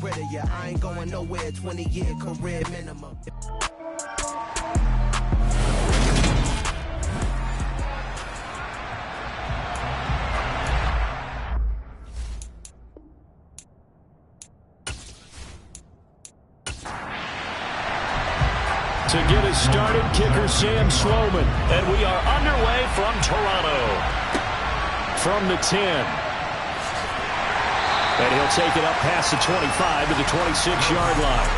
rid of ya. I ain't going nowhere, 20-year career minimum. To get us started, kicker Sam Sloman. And we are underway from Toronto. From the 10. And he'll take it up past the 25 to the 26-yard line.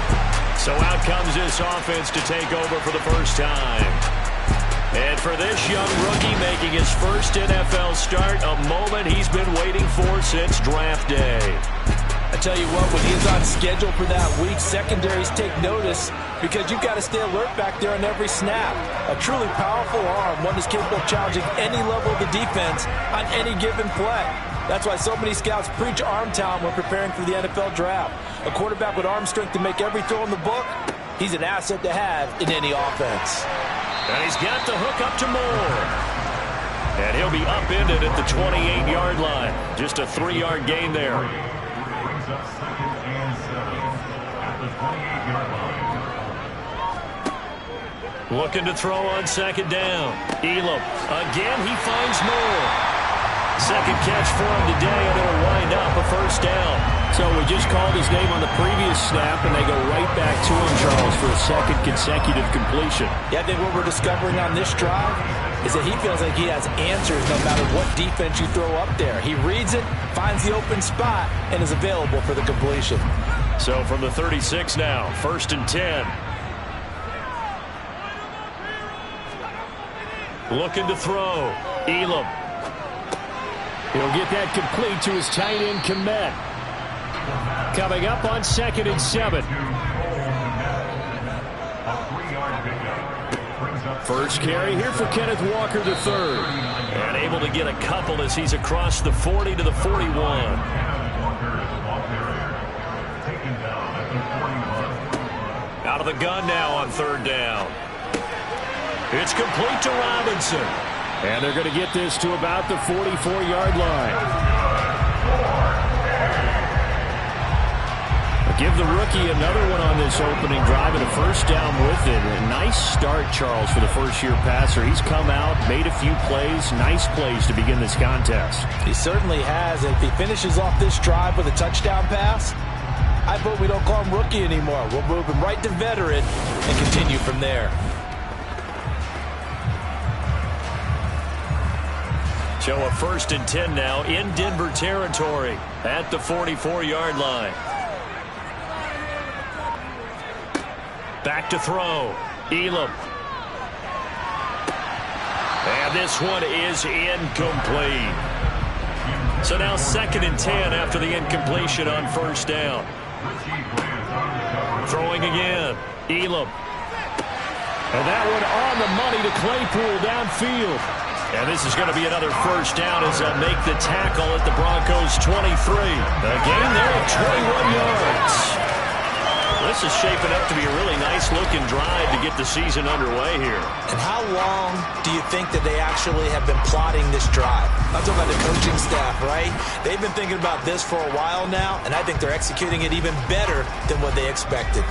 So out comes this offense to take over for the first time. And for this young rookie making his first NFL start, a moment he's been waiting for since draft day. I tell you what, when he's on schedule for that week, secondaries take notice because you've got to stay alert back there on every snap. A truly powerful arm, one that's capable of challenging any level of the defense on any given play. That's why so many scouts preach arm talent when preparing for the NFL draft. A quarterback with arm strength to make every throw in the book, he's an asset to have in any offense. And he's got the hook up to Moore. And he'll be upended at the 28-yard line. Just a 3-yard gain there. Looking to throw on second down. Elam. Again, he finds Moore. Second catch for him today, and it'll wind up a first down. So we just called his name on the previous snap, and they go right back to him, Charles, for a second consecutive completion. Yeah, I think what we're discovering on this drive is that he feels like he has answers no matter what defense you throw up there. He reads it, finds the open spot, and is available for the completion. So from the 36 now, 1st and 10. Looking to throw. Elam. He'll get that complete to his tight end, Kmet. Coming up on 2nd and 7. First carry here for Kenneth Walker III. And able to get a couple as he's across the 40 to the 41. Out of the gun now on 3rd down. It's complete to Robinson. And they're going to get this to about the 44-yard line. Give the rookie another one on this opening drive and a first down with it. A nice start, Charles, for the first-year passer. He's come out, made a few plays, nice plays to begin this contest. He certainly has. If he finishes off this drive with a touchdown pass, I vote we don't call him rookie anymore. We'll move him right to veteran and continue from there. So a 1st and 10 now in Denver territory at the 44-yard line. Back to throw. Elam. And this one is incomplete. So now 2nd and 10 after the incompletion on 1st down. Throwing again. Elam. And that one on the money to Claypool downfield. And this is going to be another first down as they'll make the tackle at the Broncos 23. The gain there of 21 yards. This is shaping up to be a really nice-looking drive to get the season underway here. And how long do you think that they actually have been plotting this drive? I'm talking about the coaching staff, right? They've been thinking about this for a while now, and I think they're executing it even better than what they expected.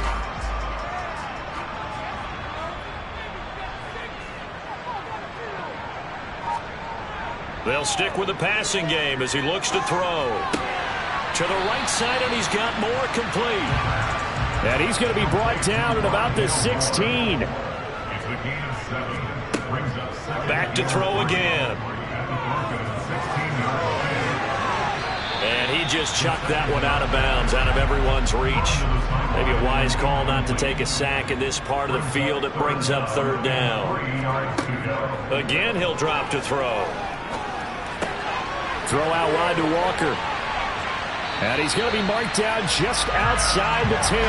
They'll stick with the passing game as he looks to throw. To the right side, and he's got Moore complete. And he's going to be brought down at about the 16. Back to throw again. And he just chucked that one out of bounds, out of everyone's reach. Maybe a wise call not to take a sack in this part of the field. It brings up 3rd down. Again, he'll drop to throw. Throw out wide to Walker. And he's going to be marked down just outside the 10.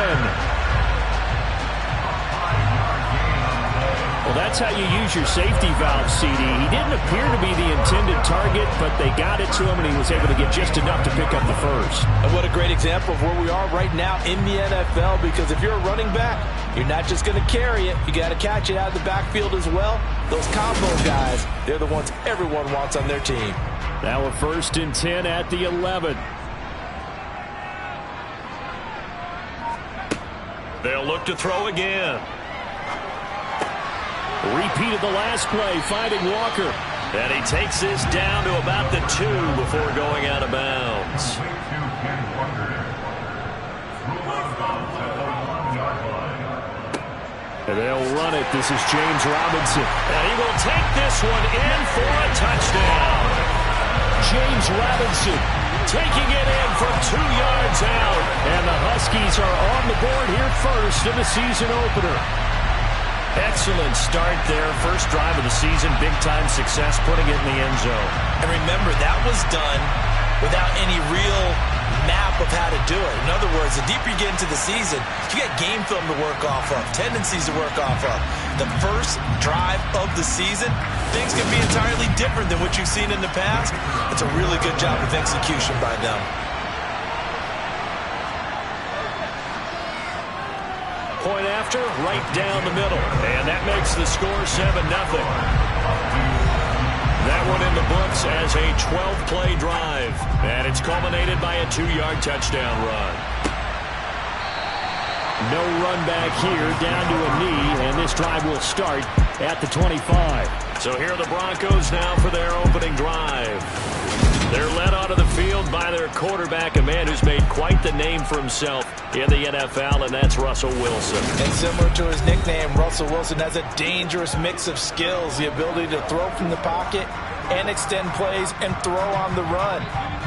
Well, that's how you use your safety valve, CD. He didn't appear to be the intended target, but they got it to him, and he was able to get just enough to pick up the first. And what a great example of where we are right now in the NFL, because if you're a running back, you're not just going to carry it. You got to catch it out of the backfield as well. Those combo guys, they're the ones everyone wants on their team. Now a 1st and 10 at the 11. They'll look to throw again. Repeated the last play, finding Walker. And he takes this down to about the 2 before going out of bounds. And they'll run it. This is James Robinson. And he will take this one in for a touchdown. James Robinson taking it in from 2 yards out. And the Huskies are on the board here first in the season opener. Excellent start there. First drive of the season. Big-time success putting it in the end zone. And remember, that was done without any real map of how to do it. In other words, the deeper you get into the season, you got game film to work off of, tendencies to work off of. The first drive of the season, things can be entirely different than what you've seen in the past. It's a really good job of execution by them. Point after, right down the middle. And that makes the score 7-0. That one in the books as a 12-play drive. And it's culminated by a 2-yard touchdown run. No run back here, down to a knee, and this drive will start at the 25. So here are the Broncos now for their opening drive. They're led onto the field by their quarterback, a man who's made quite the name for himself in the NFL, and that's Russell Wilson. And similar to his nickname, Russell Wilson has a dangerous mix of skills, the ability to throw from the pocket and extend plays and throw on the run.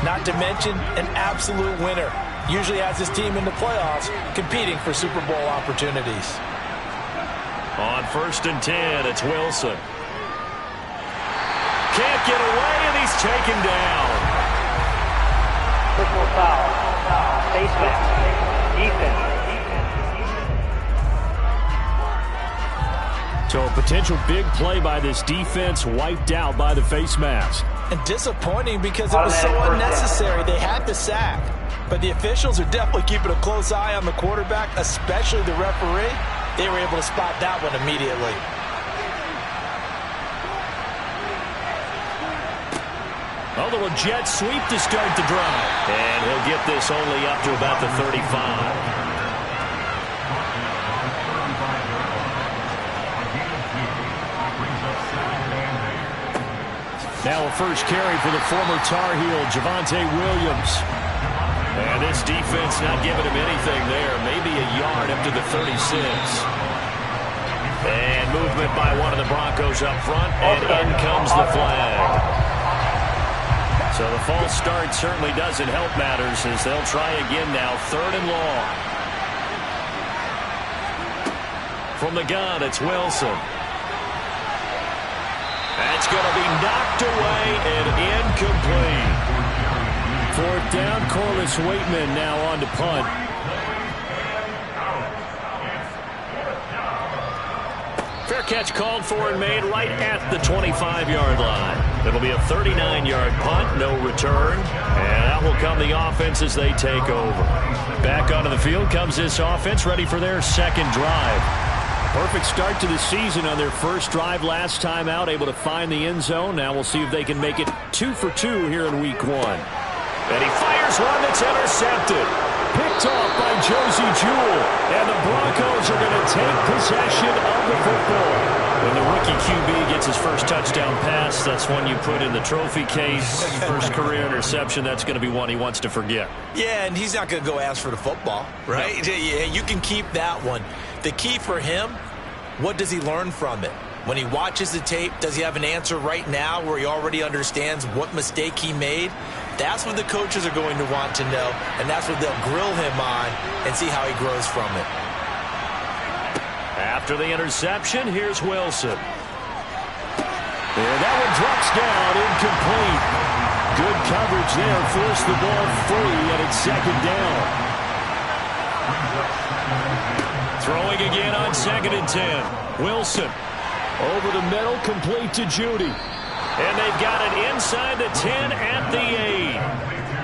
Not to mention an absolute winner. Usually has his team in the playoffs competing for Super Bowl opportunities. On 1st and 10, it's Wilson. Can't get away, and he's taken down. Personal foul. Face mask. Defense. So a potential big play by this defense wiped out by the face mask. And disappointing because it was so unnecessary. They had the sack. But the officials are definitely keeping a close eye on the quarterback, especially the referee. They were able to spot that one immediately. A little jet sweep to start the drive. And he'll get this only up to about the 35. Now a first carry for the former Tar Heel, Javonte Williams. And this defense not giving him anything there. Maybe a yard up to the 36. And movement by one of the Broncos up front. And in comes the flag. So the false start certainly doesn't help matters as they'll try again now. 3rd and long. From the gun, it's Wilson. That's going to be knocked away and incomplete. 4th down, Corliss Waitman now on to punt. Fair catch called for and made right at the 25-yard line. It'll be a 39-yard punt, no return. And that will come the offense as they take over. Back onto the field comes this offense, ready for their second drive. Perfect start to the season on their first drive last time out, able to find the end zone. Now we'll see if they can make it 2 for 2 here in week 1. And he fires one that's intercepted. Picked off by Josie Jewell. And the Broncos are going to take possession of the football. When the rookie QB gets his first touchdown pass, that's one you put in the trophy case. First career interception, that's going to be one he wants to forget. Yeah, and he's not going to go ask for the football, right? No. Yeah, you can keep that one. The key for him, what does he learn from it? When he watches the tape, does he have an answer right now where he already understands what mistake he made? That's what the coaches are going to want to know, and that's what they'll grill him on and see how he grows from it. After the interception, here's Wilson. And that one drops down, incomplete. Good coverage there, forced the ball free, and it's 2nd down. Throwing again on 2nd and 10. Wilson. Over the middle, complete to Judy. And they've got it inside the 10 at the 8.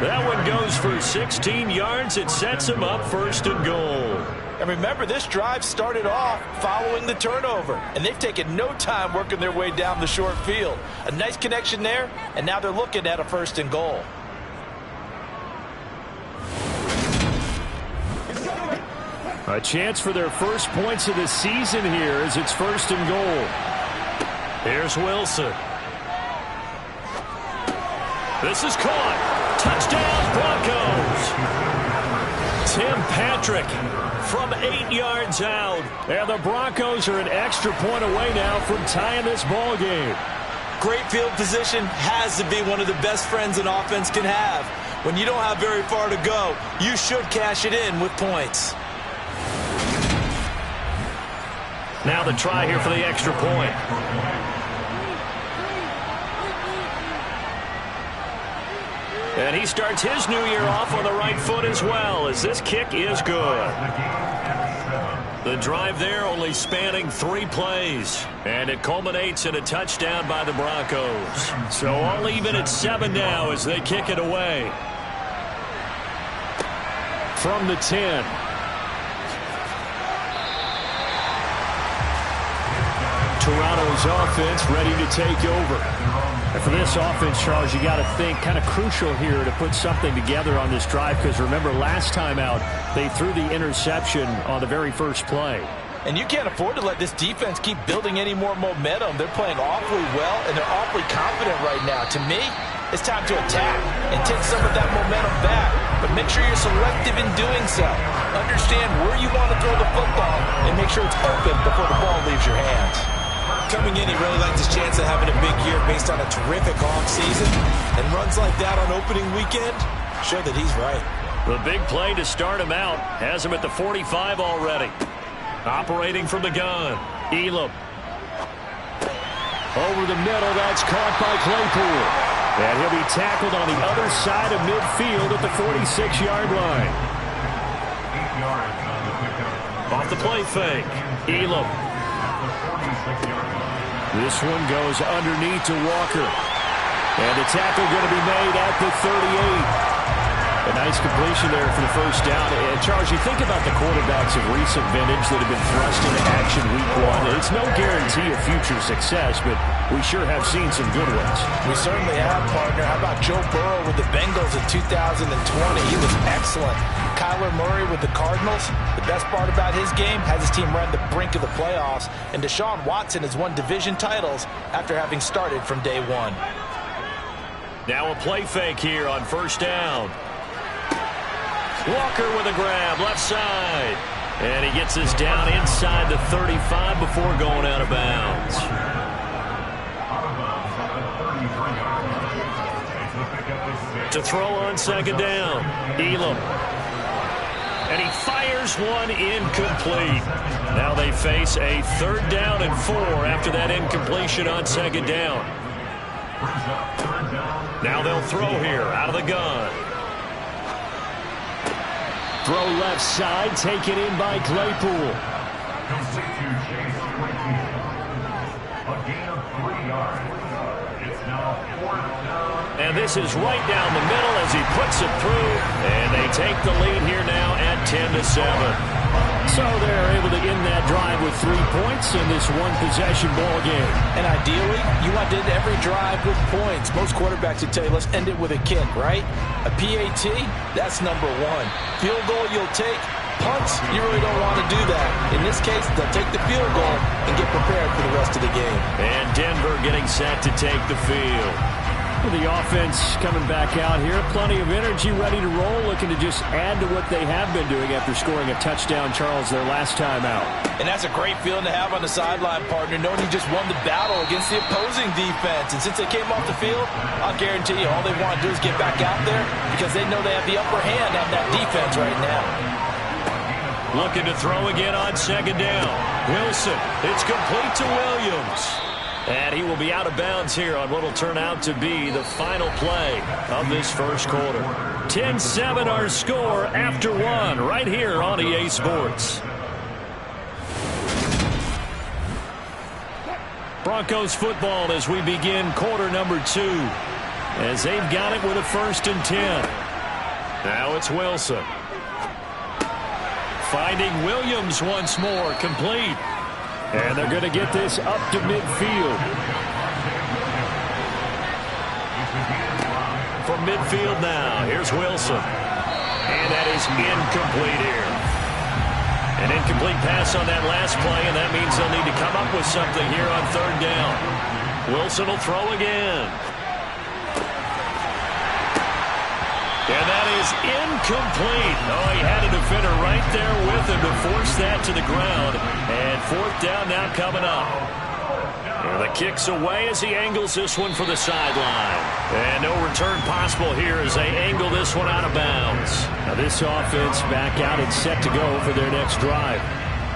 That one goes for 16 yards. It sets them up 1st and goal. And remember, this drive started off following the turnover. And they've taken no time working their way down the short field. A nice connection there, and now they're looking at a 1st and goal. A chance for their first points of the season here as it's 1st and goal. Here's Wilson. This is caught. Touchdown, Broncos. Tim Patrick from 8 yards out. And the Broncos are an extra point away now from tying this ball game. Great field position has to be one of the best friends an offense can have. When you don't have very far to go, you should cash it in with points. Now the try here for the extra point. And he starts his new year off on the right foot as well, as this kick is good. The drive there only spanning 3 plays. And it culminates in a touchdown by the Broncos. So all even at 7 now as they kick it away. From the 10. Toronto's offense ready to take over. And for this offense, Charles, you got to think kind of crucial here to put something together on this drive, because remember last time out they threw the interception on the very first play. And you can't afford to let this defense keep building any more momentum. They're playing awfully well, and they're awfully confident right now. To me, it's time to attack and take some of that momentum back. But make sure you're selective in doing so. Understand where you want to throw the football and make sure it's open before the ball leaves your hands. Coming in, he really liked his chance of having a big year based on a terrific offseason. And runs like that on opening weekend show that he's right. The big play to start him out has him at the 45 already. Operating from the gun, Elam. Over the middle, that's caught by Claypool. And he'll be tackled on the other side of midfield at the 46-yard line. Off the play fake, Elam. This one goes underneath to Walker. And the tackle going to be made at the 38. A nice completion there for the first down. And Charles, you think about the quarterbacks of recent vintage that have been thrust into action week 1. It's no guarantee of future success, but we sure have seen some good ones. We certainly have, partner. How about Joe Burrow with the Bengals in 2020? He was excellent. Kyler Murray with the Cardinals. The best part about his game has his team right on the brink of the playoffs. And Deshaun Watson has won division titles after having started from day 1. Now a play fake here on first down. Walker with a grab, left side. And he gets us down inside the 35 before going out of bounds. To throw on second down, Elam. And he fires one incomplete. Now they face a 3rd down and 4 after that incompletion on second down. Now they'll throw here out of the gun. Throw left side, taken in by Claypool. And this is right down the middle as he puts it through. And they take the lead here now at 10-7. So they're able to end that drive with 3 points in this one-possession ball game. And ideally, you want to end every drive with points. Most quarterbacks would tell you, let's end it with a kick, right? A PAT, that's number 1. Field goal you'll take. Punts, you really don't want to do that. In this case, they'll take the field goal and get prepared for the rest of the game. And Denver getting set to take the field. The offense coming back out here. Plenty of energy, ready to roll, looking to just add to what they have been doing after scoring a touchdown, Charles, their last time out. And that's a great feeling to have on the sideline, partner, knowing you just won the battle against the opposing defense. And since they came off the field, I'll guarantee you all they want to do is get back out there because they know they have the upper hand on that defense right now. Looking to throw again on second down. Wilson, it's complete to Williams. And he will be out of bounds here on what will turn out to be the final play of this first quarter. 10-7 our score after 1 right here on EA Sports. Broncos football as we begin quarter number 2. As they've got it with a 1st and 10. Now it's Wilson. Finding Williams once more, complete. And they're going to get this up to midfield. From midfield now, here's Wilson. And that is incomplete here. incomplete pass on that last play, and that means they'll need to come up with something here on third down. Wilson will throw again. And that is incomplete. Oh, he had a defender right there with him to force that to the ground. And fourth down now coming up. And the kick's away as he angles this one for the sideline. And no return possible here as they angle this one out of bounds. Now this offense back out and set to go for their next drive.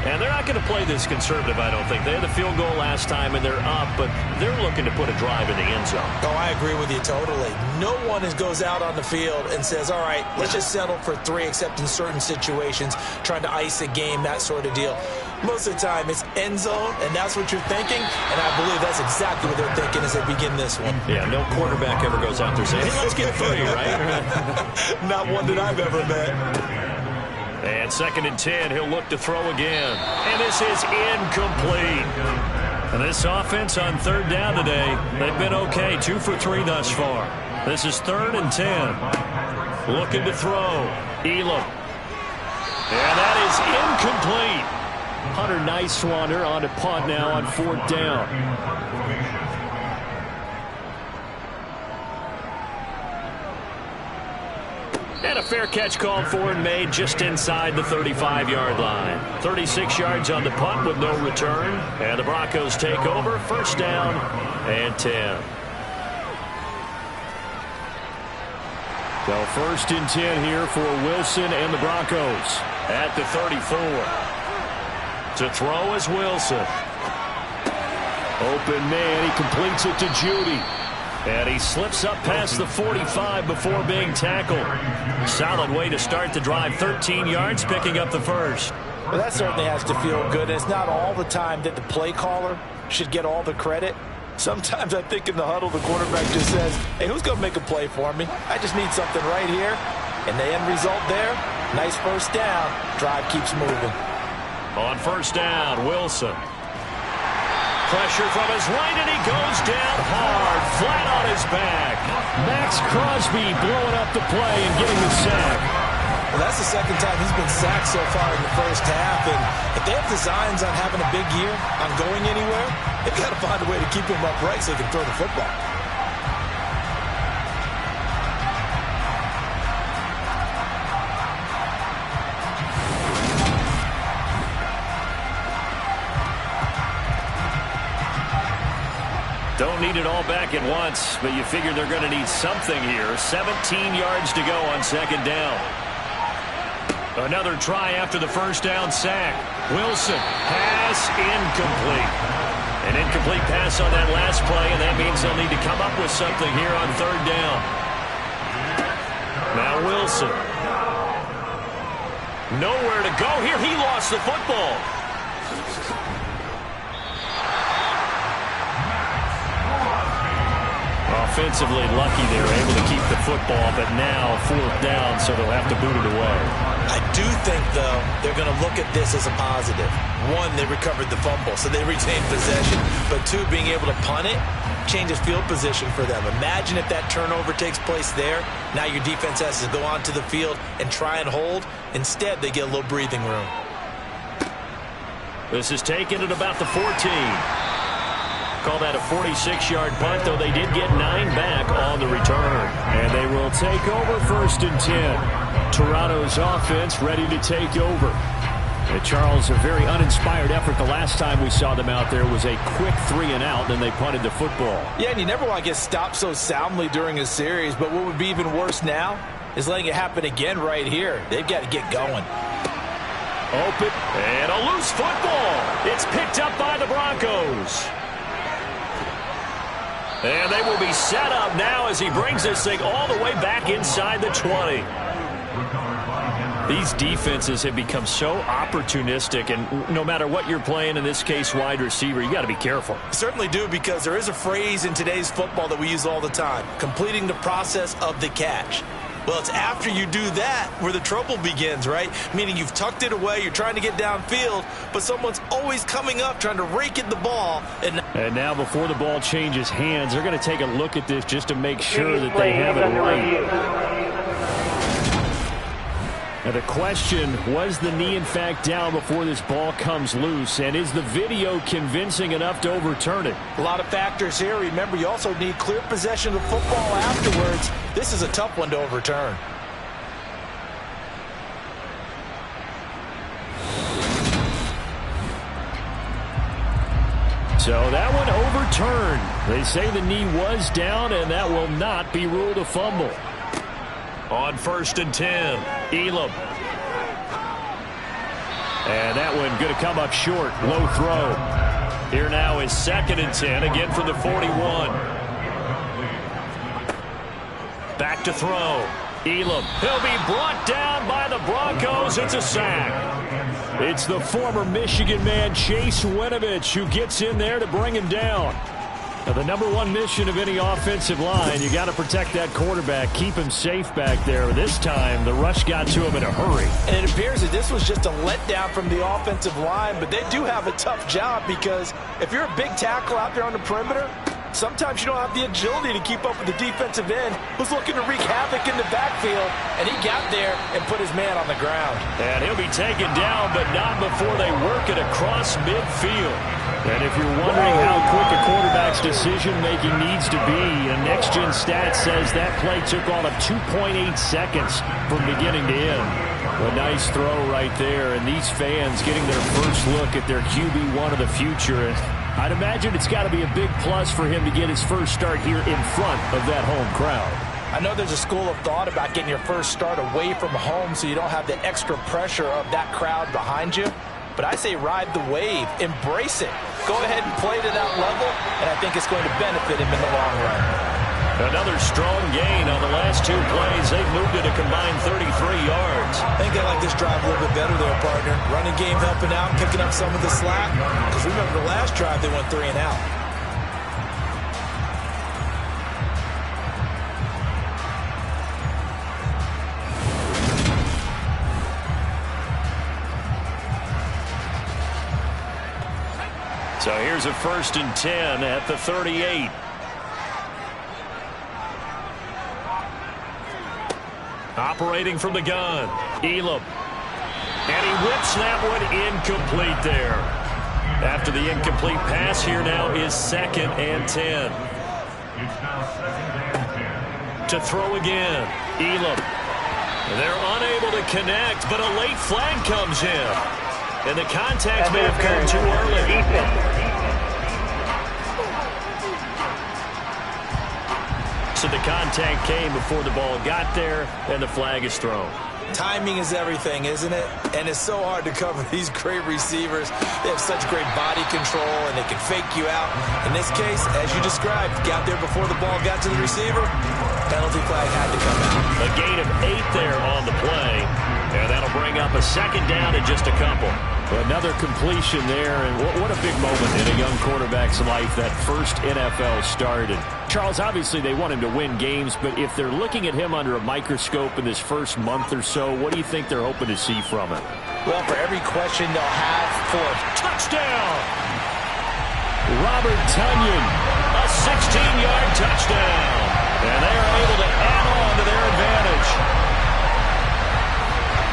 And they're not going to play this conservative, I don't think. They had the field goal last time, and they're up, but they're looking to put a drive in the end zone. Oh, I agree with you totally. No one goes out on the field and says, all right, let's just settle for 3, except in certain situations, trying to ice a game, that sort of deal. Most of the time, it's end zone, and that's what you're thinking, and I believe that's exactly what they're thinking as they begin this one. Yeah, no quarterback ever goes out there saying, hey, let's get 3, right? Not one that I've ever met. And 2nd and 10, he'll look to throw again. And this is incomplete. And this offense on third down today, they've been okay. 2 for 3 thus far. This is 3rd and 10. Looking to throw. Elam. And that is incomplete. Hunter Nicewander on a punt now on 4th down. And a fair catch called for and made just inside the 35-yard line. 36 yards on the punt with no return. And the Broncos take over. 1st down and 10. So 1st and 10 here for Wilson and the Broncos. At the 34. To throw is Wilson. Open man. He completes it to Judy. And he slips up past the 45 before being tackled. Solid way to start the drive. 13 yards, picking up the first. Well, that certainly has to feel good. And it's not all the time that the play caller should get all the credit. Sometimes I think in the huddle, the quarterback just says, hey, who's going to make a play for me? I just need something right here. And the end result there, nice 1st down. Drive keeps moving. On 1st down, Wilson. Pressure from his right, and he goes down hard, flat on his back. Maxx Crosby blowing up the play and getting the sack. Well, that's the 2nd time he's been sacked so far in the 1st half. And if they have designs on having a big year, on going anywhere, they've got to find a way to keep him upright so they can throw the football. Don't need it all back at once, but you figure they're going to need something here. 17 yards to go on 2nd down. Another try after the 1st down sack. Wilson, pass incomplete. An incomplete pass on that last play, and that means they'll need to come up with something here on 3rd down. Now Wilson. Nowhere to go here. He lost the football. Offensively lucky they were able to keep the football, but now 4th down, so they'll have to boot it away. I do think, though, they're going to look at this as a positive. 1, they recovered the fumble, so they retained possession. But 2, being able to punt it changes field position for them. Imagine if that turnover takes place there. Now your defense has to go onto the field and try and hold. Instead, they get a little breathing room. This is taken at about the 14. Call that a 46-yard punt, though they did get 9 back on the return. And they will take over 1st and 10. Toronto's offense ready to take over. And Charles, a very uninspired effort. The last time we saw them out there was a quick 3 and out, then they punted the football. Yeah, and you never want to get stopped so soundly during a series, but what would be even worse now is letting it happen again right here. They've got to get going. Open, and a loose football. It's picked up by the Broncos. And they will be set up now as he brings this thing all the way back inside the 20. These defenses have become so opportunistic, and no matter what you're playing, in this case wide receiver, you got to be careful. Certainly do, because there is a phrase in today's football that we use all the time, completing the process of the catch. Well, it's after you do that where the trouble begins, right? Meaning you've tucked it away, you're trying to get downfield, but someone's always coming up trying to rake at the ball. And now before the ball changes hands, they're going to take a look at this just to make sure that they have it right. Now the question, was the knee in fact down before this ball comes loose? And is the video convincing enough to overturn it? A lot of factors here. Remember, you also need clear possession of the football afterwards. This is a tough one to overturn. So that one overturned. They say the knee was down, and that will not be ruled a fumble. On 1st and 10, Elam. And that one going to come up short. Low throw. Here now is 2nd and 10, again from the 41. Back to throw. Elam. He'll be brought down by the Broncos. It's a sack. It's the former Michigan man, Chase Winovich, who gets in there to bring him down. Now, the #1 mission of any offensive line, you got to protect that quarterback, keep him safe back there. This time, the rush got to him in a hurry. And it appears that this was just a letdown from the offensive line, but they do have a tough job because if you're a big tackle out there on the perimeter, sometimes you don't have the agility to keep up with the defensive end who's looking to wreak havoc in the backfield, and he got there and put his man on the ground. And he'll be taken down, but not before they work it across midfield. And if you're wondering how quick a quarterback's decision-making needs to be, a next-gen stat says that play took all of 2.8 seconds from beginning to end. A nice throw right there, and these fans getting their first look at their QB1 of the future. And I'd imagine it's got to be a big plus for him to get his first start here in front of that home crowd. I know there's a school of thought about getting your first start away from home so you don't have the extra pressure of that crowd behind you. But I say ride the wave, embrace it. Go ahead and play to that level, and I think it's going to benefit him in the long run. Another strong gain on the last 2 plays. They've moved it a combined 33 yards. I think they like this drive a little bit better there, partner. Running game helping out, picking up some of the slack. Because remember the last drive, they went 3 and out. So here's a 1st and 10 at the 38. Operating from the gun, Elam. And he whips that one incomplete there. After the incomplete pass, here now is 2nd and 10. To throw again, Elam. They're unable to connect, but a late flag comes in. And the contact may have come too early. So the contact came before the ball got there, and the flag is thrown. Timing is everything, isn't it? And it's so hard to cover these great receivers. They have such great body control, and they can fake you out. In this case, as you described, got there before the ball got to the receiver. Penalty flag had to come out. A gain of 8 there on the play. And that'll bring up a 2nd down in just a couple. Another completion there, and what a big moment in a young quarterback's life, that first NFL start. And Charles, obviously they want him to win games, but if they're looking at him under a microscope in this first month or so, what do you think they're hoping to see from him? Well, for every question they'll have for touchdown, Robert Tonyan, a 16-yard touchdown. And they are able to add on to their advantage.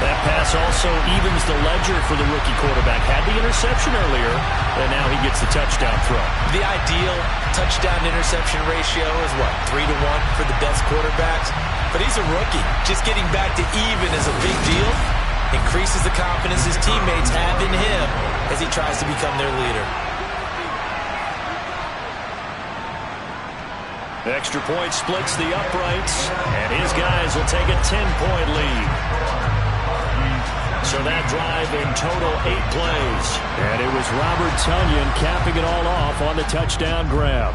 That pass also evens the ledger for the rookie quarterback. Had the interception earlier, and now he gets the touchdown throw. The ideal touchdown-interception ratio is, what, 3-1 for the best quarterbacks? But he's a rookie. Just getting back to even is a big deal. Increases the confidence his teammates have in him as he tries to become their leader. Extra point splits the uprights, and his guys will take a 10-point lead. So that drive in total 8 plays. And it was Robert Tonyan capping it all off on the touchdown grab.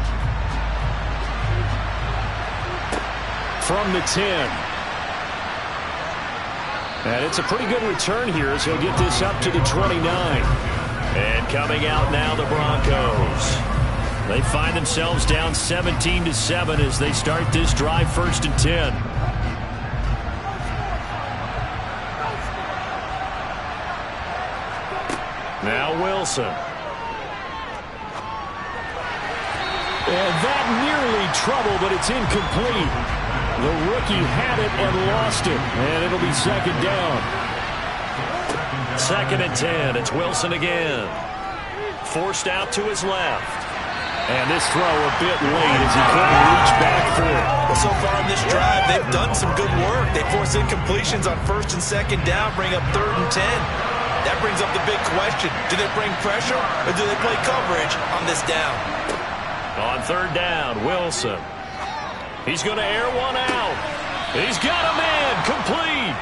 From the 10. And it's a pretty good return here as he'll get this up to the 29. And coming out now, the Broncos. They find themselves down 17-7 as they start this drive, 1st and 10. Now Wilson. And that nearly trouble, but it's incomplete. The rookie had it and lost it, and it'll be 2nd down. 2nd and 10. It's Wilson again. Forced out to his left. And this throw a bit late as he couldn't reach back for it. Well, so far in this drive, they've done some good work. They force incompletions on 1st and 2nd down, bring up 3rd and 10. That brings up the big question. Do they bring pressure or do they play coverage on this down? On 3rd down, Wilson. He's going to air one out. He's got a man complete.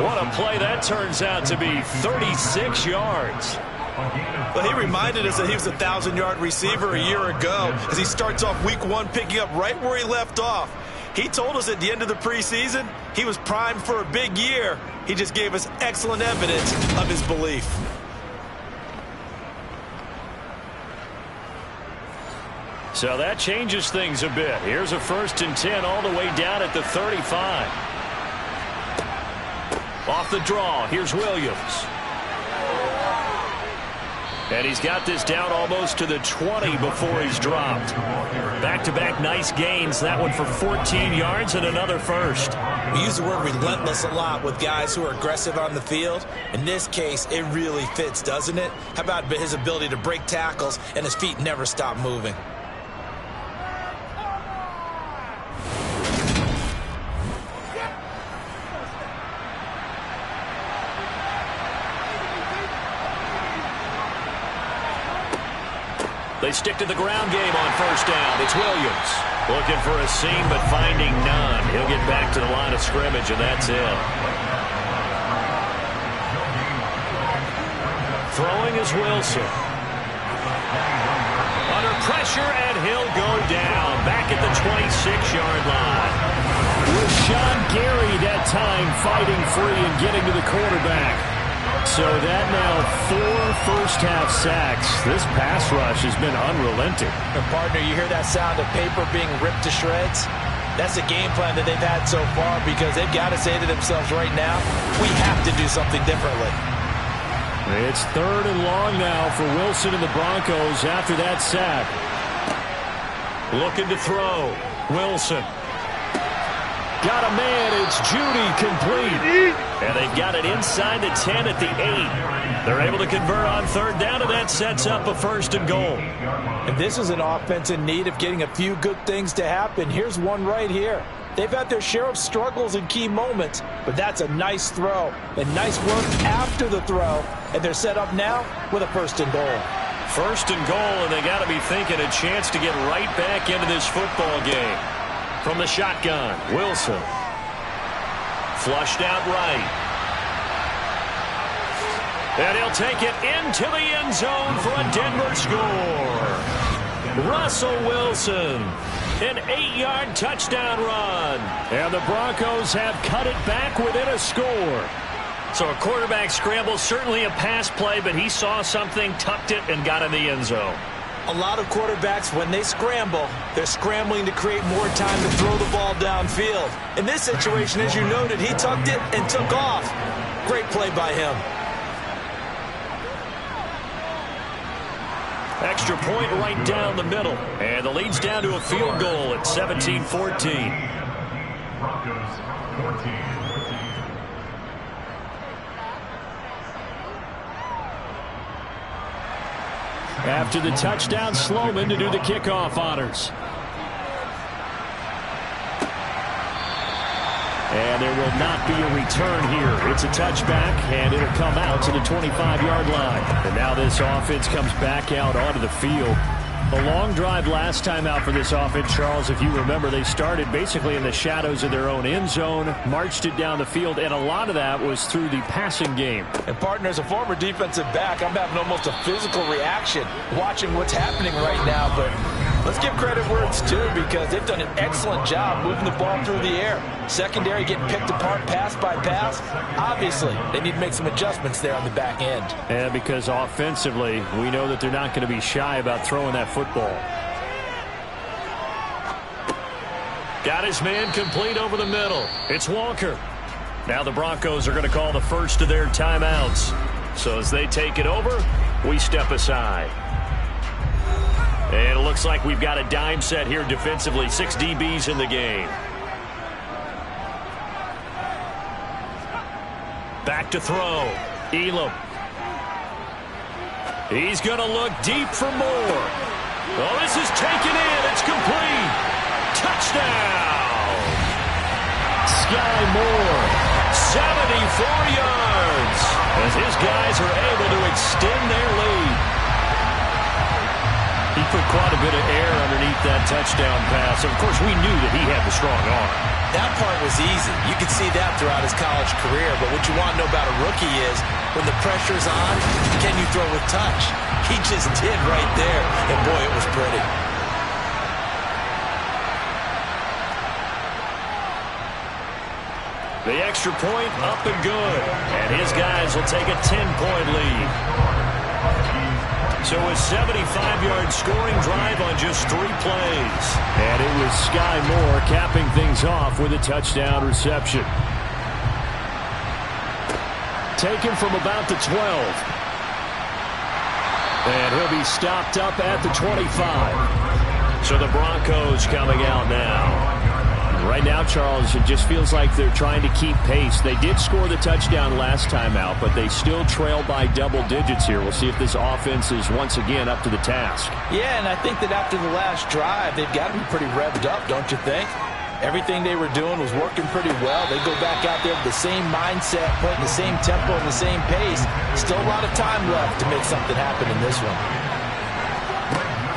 What a play that turns out to be, 36 yards. Well, he reminded us that he was a 1,000-yard receiver a year ago as he starts off week 1 picking up right where he left off. He told us at the end of the preseason he was primed for a big year. He just gave us excellent evidence of his belief. So that changes things a bit. Here's a 1st and 10 all the way down at the 35. Off the draw, here's Williams. And he's got this down almost to the 20 before he's dropped. Back-to-back nice gains. That one for 14 yards and another first. We use the word relentless a lot with guys who are aggressive on the field. In this case, it really fits, doesn't it? How about his ability to break tackles and his feet never stop moving? They stick to the ground game on 1st down. It's Williams. Looking for a seam, but finding none. He'll get back to the line of scrimmage, and that's it. Throwing is Wilson. Under pressure, and he'll go down. Back at the 26-yard line. Rashawn Gary that time fighting free and getting to the quarterback. So that now 4 first-half sacks. This pass rush has been unrelenting. And partner, you hear that sound of paper being ripped to shreds? That's the game plan that they've had so far because they've got to say to themselves right now, we have to do something differently. It's 3rd and long now for Wilson and the Broncos after that sack. Looking to throw. Wilson. Got a man, it's Judy, complete. And they've got it inside the 10 at the 8. They're able to convert on 3rd down, and that sets up a 1st and goal. And this is an offense in need of getting a few good things to happen. Here's one right here. They've had their share of struggles in key moments, but that's a nice throw and nice work after the throw. And they're set up now with a 1st and goal. 1st and goal, and they got to be thinking a chance to get right back into this football game. From the shotgun, Wilson. Flushed out right. And he'll take it into the end zone for a Denver score. Russell Wilson, an 8-yard touchdown run. And the Broncos have cut it back within a score. So a quarterback scramble, certainly a pass play, but he saw something, tucked it, and got in the end zone. A lot of quarterbacks, when they scramble, they're scrambling to create more time to throw the ball downfield. In this situation, as you noted, he tucked it and took off. Great play by him. Extra point right down the middle. And the lead's down to a field goal at 17-14. Broncos 14. After the touchdown, Sloman to do the kickoff honors. And there will not be a return here. It's a touchback, and it'll come out to the 25-yard line. And now this offense comes back out onto the field. A long drive last time out for this offense, Charles. If you remember, they started basically in the shadows of their own end zone, marched it down the field, and a lot of that was through the passing game. And partner, as a former defensive back, I'm having almost a physical reaction watching what's happening right now. But let's give credit where it's due because they've done an excellent job moving the ball through the air. Secondary getting picked apart pass by pass. Obviously, they need to make some adjustments there on the back end. And because offensively, we know that they're not going to be shy about throwing that football. Got his man complete over the middle. It's Walker. Now the Broncos are going to call the first of their timeouts. So as they take it over, we step aside. And it looks like we've got a dime set here defensively. 6 DBs in the game. Back to throw. Elam He's going to look deep for more. Oh, this is taken in. It's complete. Touchdown. Sky Moore. 74 yards. As his guys are able to extend their lead. He put quite a bit of air underneath that touchdown pass. Of course, we knew that he had the strong arm. That part was easy. You could see that throughout his college career. But what you want to know about a rookie is when the pressure's on, can you throw with touch? He just did right there. And, boy, it was pretty. The extra point up and good. And his guys will take a 10-point lead. So a 75-yard scoring drive on just 3 plays. And it was Sky Moore capping things off with a touchdown reception. Taken from about the 12. And he'll be stopped up at the 25. So the Broncos coming out now. Right now, Charles, it just feels like they're trying to keep pace. They did score the touchdown last time out, but they still trail by double digits here. We'll see if this offense is once again up to the task. Yeah, and I think that after the last drive, they've got to be pretty revved up, don't you think? Everything they were doing was working pretty well. They go back out there with the same mindset, putting the same tempo and the same pace. Still a lot of time left to make something happen in this one.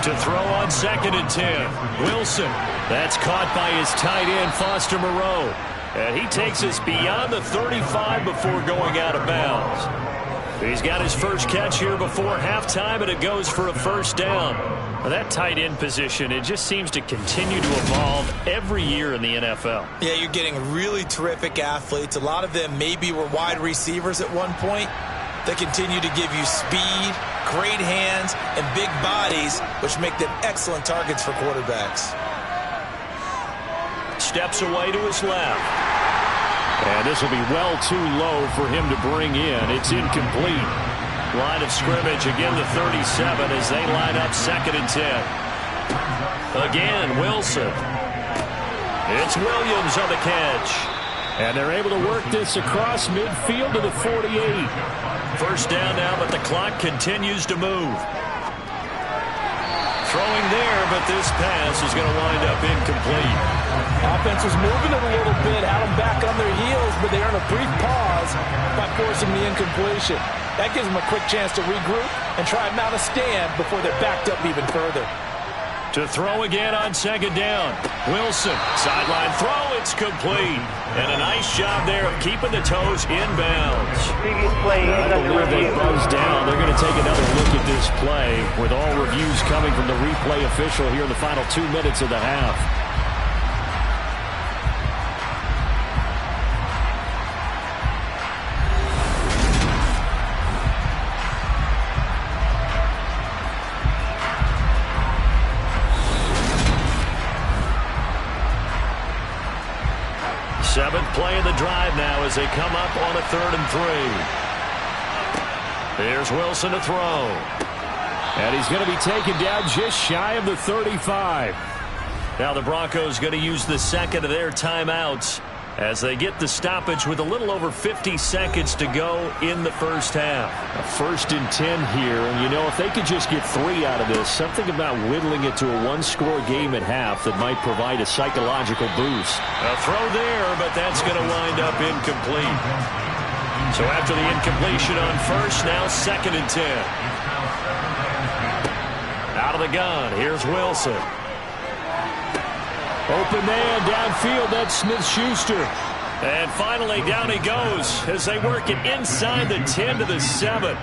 To throw on 2nd and 10. Wilson. That's caught by his tight end, Foster Moreau. And he takes us beyond the 35 before going out of bounds. He's got his first catch here before halftime, and it goes for a first down. Well, that tight end position, it just seems to continue to evolve every year in the NFL. Yeah, you're getting really terrific athletes. A lot of them maybe were wide receivers at one point. They continue to give you speed, great hands, and big bodies, which make them excellent targets for quarterbacks. Steps away to his left. And this will be well too low for him to bring in. It's incomplete. Line of scrimmage, again the 37 as they line up 2nd and 10. Again, Wilson. It's Williams on the catch. And they're able to work this across midfield to the 48. First down now, but the clock continues to move. Throwing there, but this pass is going to wind up incomplete. Offense was moving it a little bit, had them back on their heels, but they earn a brief pause by forcing the incompletion. That gives them a quick chance to regroup and try and mount a stand before they're backed up even further. To throw again on 2nd down. Wilson, sideline throw, it's complete. And a nice job there of keeping the toes inbounds. Previous play is under Where they review. buzz down, they're going to take another look at this play with all reviews coming from the replay official here in the final 2 minutes of the half. Seventh play of the drive now as they come up on a 3rd and 3. Here's Wilson to throw. And he's going to be taken down just shy of the 35. Now the Broncos going to use the second of their timeouts as they get the stoppage with a little over 50 seconds to go in the first half. A 1st and 10 here, and you know, if they could just get 3 out of this, something about whittling it to a 1-score game at half that might provide a psychological boost. A throw there, but that's going to wind up incomplete. So after the incompletion on first, now 2nd and 10. Out of the gun, here's Wilson. Open man downfield, that's Smith-Schuster. And finally, down he goes as they work it inside the 10 to the 7.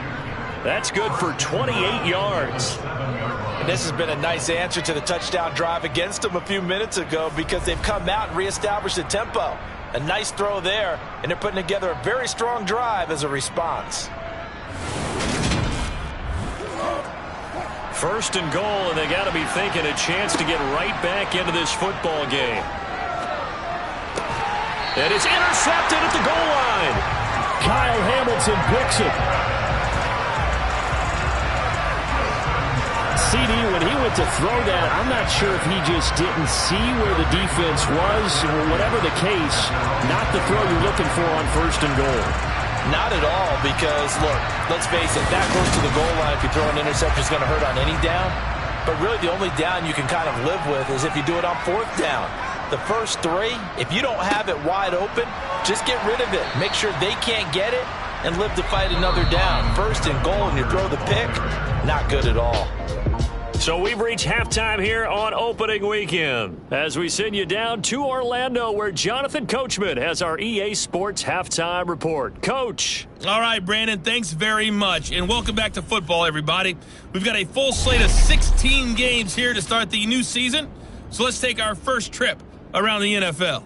That's good for 28 yards. And this has been a nice answer to the touchdown drive against them a few minutes ago because they've come out and reestablished the tempo. A nice throw there, and they're putting together a very strong drive as a response. 1st and goal, and they got to be thinking a chance to get right back into this football game. And it's intercepted at the goal line. Kyle Hamilton picks it. CD, when he went to throw that, I'm not sure if he just didn't see where the defense was, or whatever the case, not the throw you're looking for on 1st and goal. Not at all, because, look, let's face it, that close to the goal line, if you throw an interception, is going to hurt on any down. But really, the only down you can kind of live with is if you do it on 4th down. The first 3, if you don't have it wide open, just get rid of it. Make sure they can't get it and live to fight another down. 1st and goal, and you throw the pick, not good at all. So we've reached halftime here on opening weekend as we send you down to Orlando, where Jonathan Coachman has our EA Sports halftime report. Coach. All right, Brandon, thanks very much, and welcome back to football, everybody. We've got a full slate of 16 games here to start the new season, so let's take our first trip around the NFL.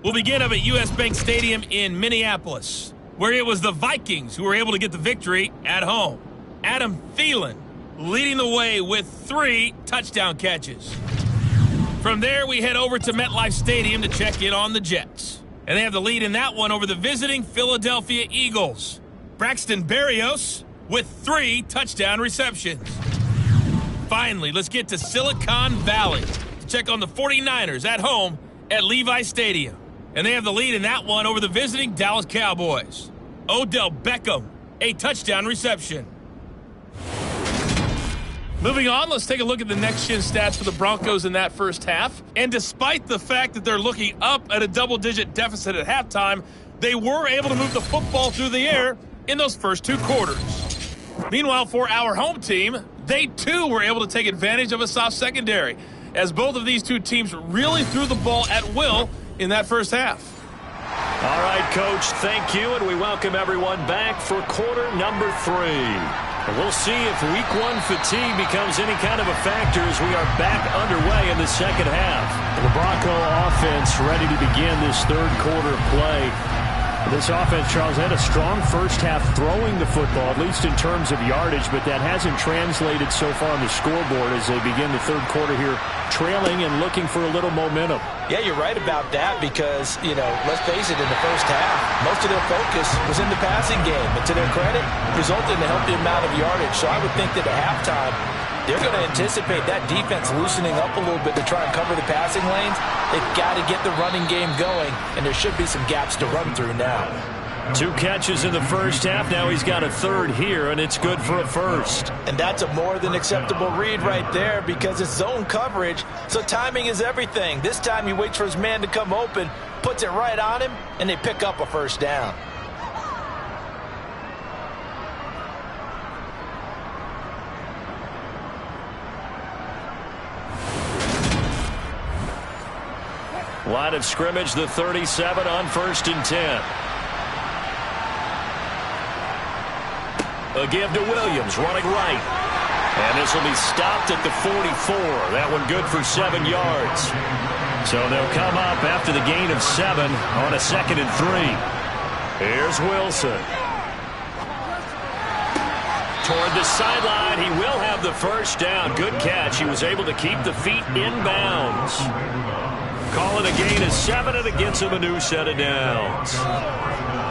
We'll begin up at U.S. Bank Stadium in Minneapolis, where it was the Vikings who were able to get the victory at home. Adam Thielen leading the way with 3 touchdown catches. From there, we head over to MetLife Stadium to check in on the Jets. And they have the lead in that one over the visiting Philadelphia Eagles. Braxton Berrios with 3 touchdown receptions. Finally, let's get to Silicon Valley to check on the 49ers at home at Levi Stadium. And they have the lead in that one over the visiting Dallas Cowboys. Odell Beckham, a touchdown reception. Moving on, let's take a look at the next-gen stats for the Broncos in that first half. And despite the fact that they're looking up at a double-digit deficit at halftime, they were able to move the football through the air in those first 2 quarters. Meanwhile, for our home team, they too were able to take advantage of a soft secondary, as both of these 2 teams really threw the ball at will in that first half. All right, Coach, thank you, and we welcome everyone back for quarter number 3. We'll see if week 1 fatigue becomes any kind of a factor as we are back underway in the second half. The Bronco offense ready to begin this 3rd quarter of play. This offense, Charles, had a strong first half throwing the football, at least in terms of yardage, but that hasn't translated so far on the scoreboard as they begin the 3rd quarter here, trailing and looking for a little momentum. Yeah, you're right about that because, let's face it, in the first half, most of their focus was in the passing game. And to their credit, resulted in a healthy amount of yardage. So I would think that at halftime, they're going to anticipate that defense loosening up a little bit to try and cover the passing lanes. They've got to get the running game going, and there should be some gaps to run through now. 2 catches in the first half. Now he's got a 3rd here, and it's good for a 1st. And that's a more than acceptable read right there because it's zone coverage, so timing is everything. This time he waits for his man to come open, puts it right on him, and they pick up a 1st down. Line of scrimmage, the 37 on 1st and 10. A give to Williams, running right. And this will be stopped at the 44. That one good for 7 yards. So they'll come up after the gain of 7 on a 2nd and 3. Here's Wilson. Toward the sideline, he will have the 1st down. Good catch. He was able to keep the feet in bounds. Call it a gain of 7, and it gets him a new set of downs.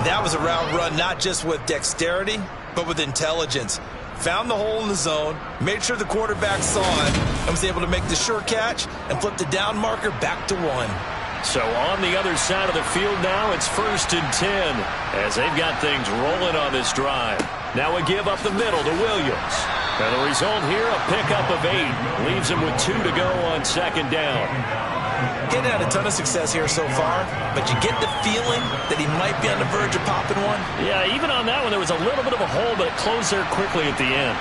That was a route run not just with dexterity, but with intelligence. Found the hole in the zone, made sure the quarterback saw it, and was able to make the sure catch and flip the down marker back to 1. So on the other side of the field now, it's 1st and 10 as they've got things rolling on this drive. Now a give up the middle to Williams. And the result here, a pickup of 8. Leaves him with 2 to go on 2nd down. Getting had a ton of success here so far, but you get the feeling that he might be on the verge of popping one. Yeah, even on that one, there was a little bit of a hole, but it closed there quickly at the end.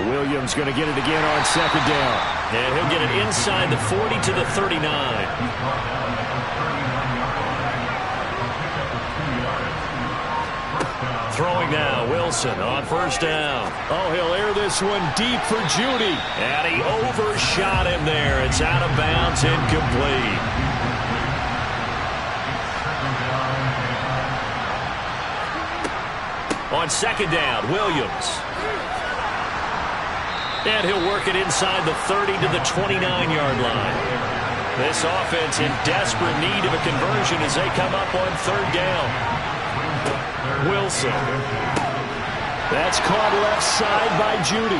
Williams going to get it again on 2nd down. And he'll get it inside the 40 to the 39. Throwing now, Wilson on 1st down. Oh, he'll air this one deep for Judy. And he overshot him there. It's out of bounds, incomplete. On 2nd down, Williams. And he'll work it inside the 30 to the 29-yard line. This offense in desperate need of a conversion as they come up on 3rd down. Wilson. That's caught left side by Judy.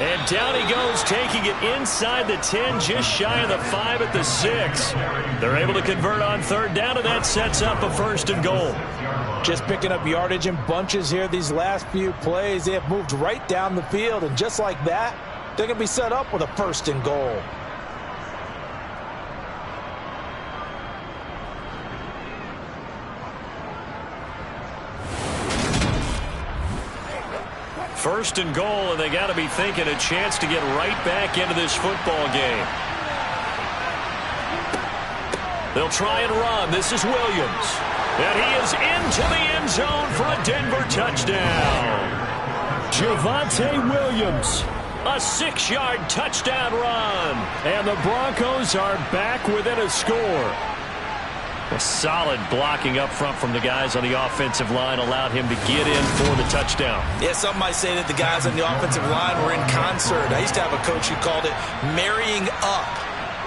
And down he goes, taking it inside the 10, just shy of the 5 at the 6. They're able to convert on third down, and that sets up a 1st and goal. Just picking up yardage in bunches here these last few plays. They have moved right down the field, and just like that, they're going to be set up with a 1st and goal. First and goal, and they got to be thinking a chance to get right back into this football game. They'll try and run. This is Williams. And he is into the end zone for a Denver touchdown. Javonte Williams, a 6-yard touchdown run. And the Broncos are back within a score. A solid blocking up front from the guys on the offensive line allowed him to get in for the touchdown. Yeah, some might say that the guys on the offensive line were in concert. I used to have a coach who called it marrying up,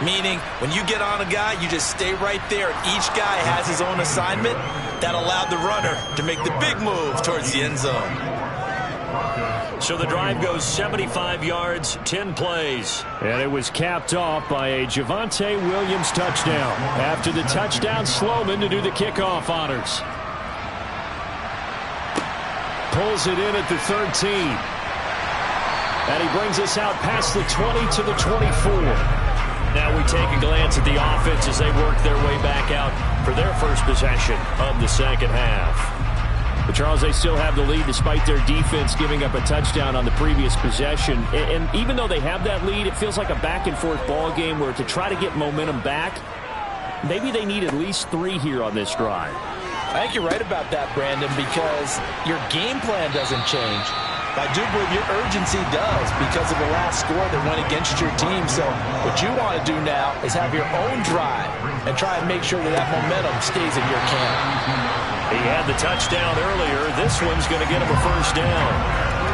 meaning when you get on a guy, you just stay right there, and each guy has his own assignment. That allowed the runner to make the big move towards the end zone. So the drive goes 75 yards, 10 plays. And it was capped off by a Javonte Williams touchdown. After the touchdown, Sloman to do the kickoff honors. Pulls it in at the 13. And he brings us out past the 20 to the 24. Now we take a glance at the offense as they work their way back out for their first possession of the second half. But Charles, they still have the lead despite their defense giving up a touchdown on the previous possession. And even though they have that lead, it feels like a back-and-forth ball game where to try to get momentum back, maybe they need at least 3 here on this drive. I think you're right about that, Brandon, because your game plan doesn't change. I do believe your urgency does because of the last score that went against your team. So what you want to do now is have your own drive and try and make sure that that momentum stays in your camp. He had the touchdown earlier. This one's going to get him a first down.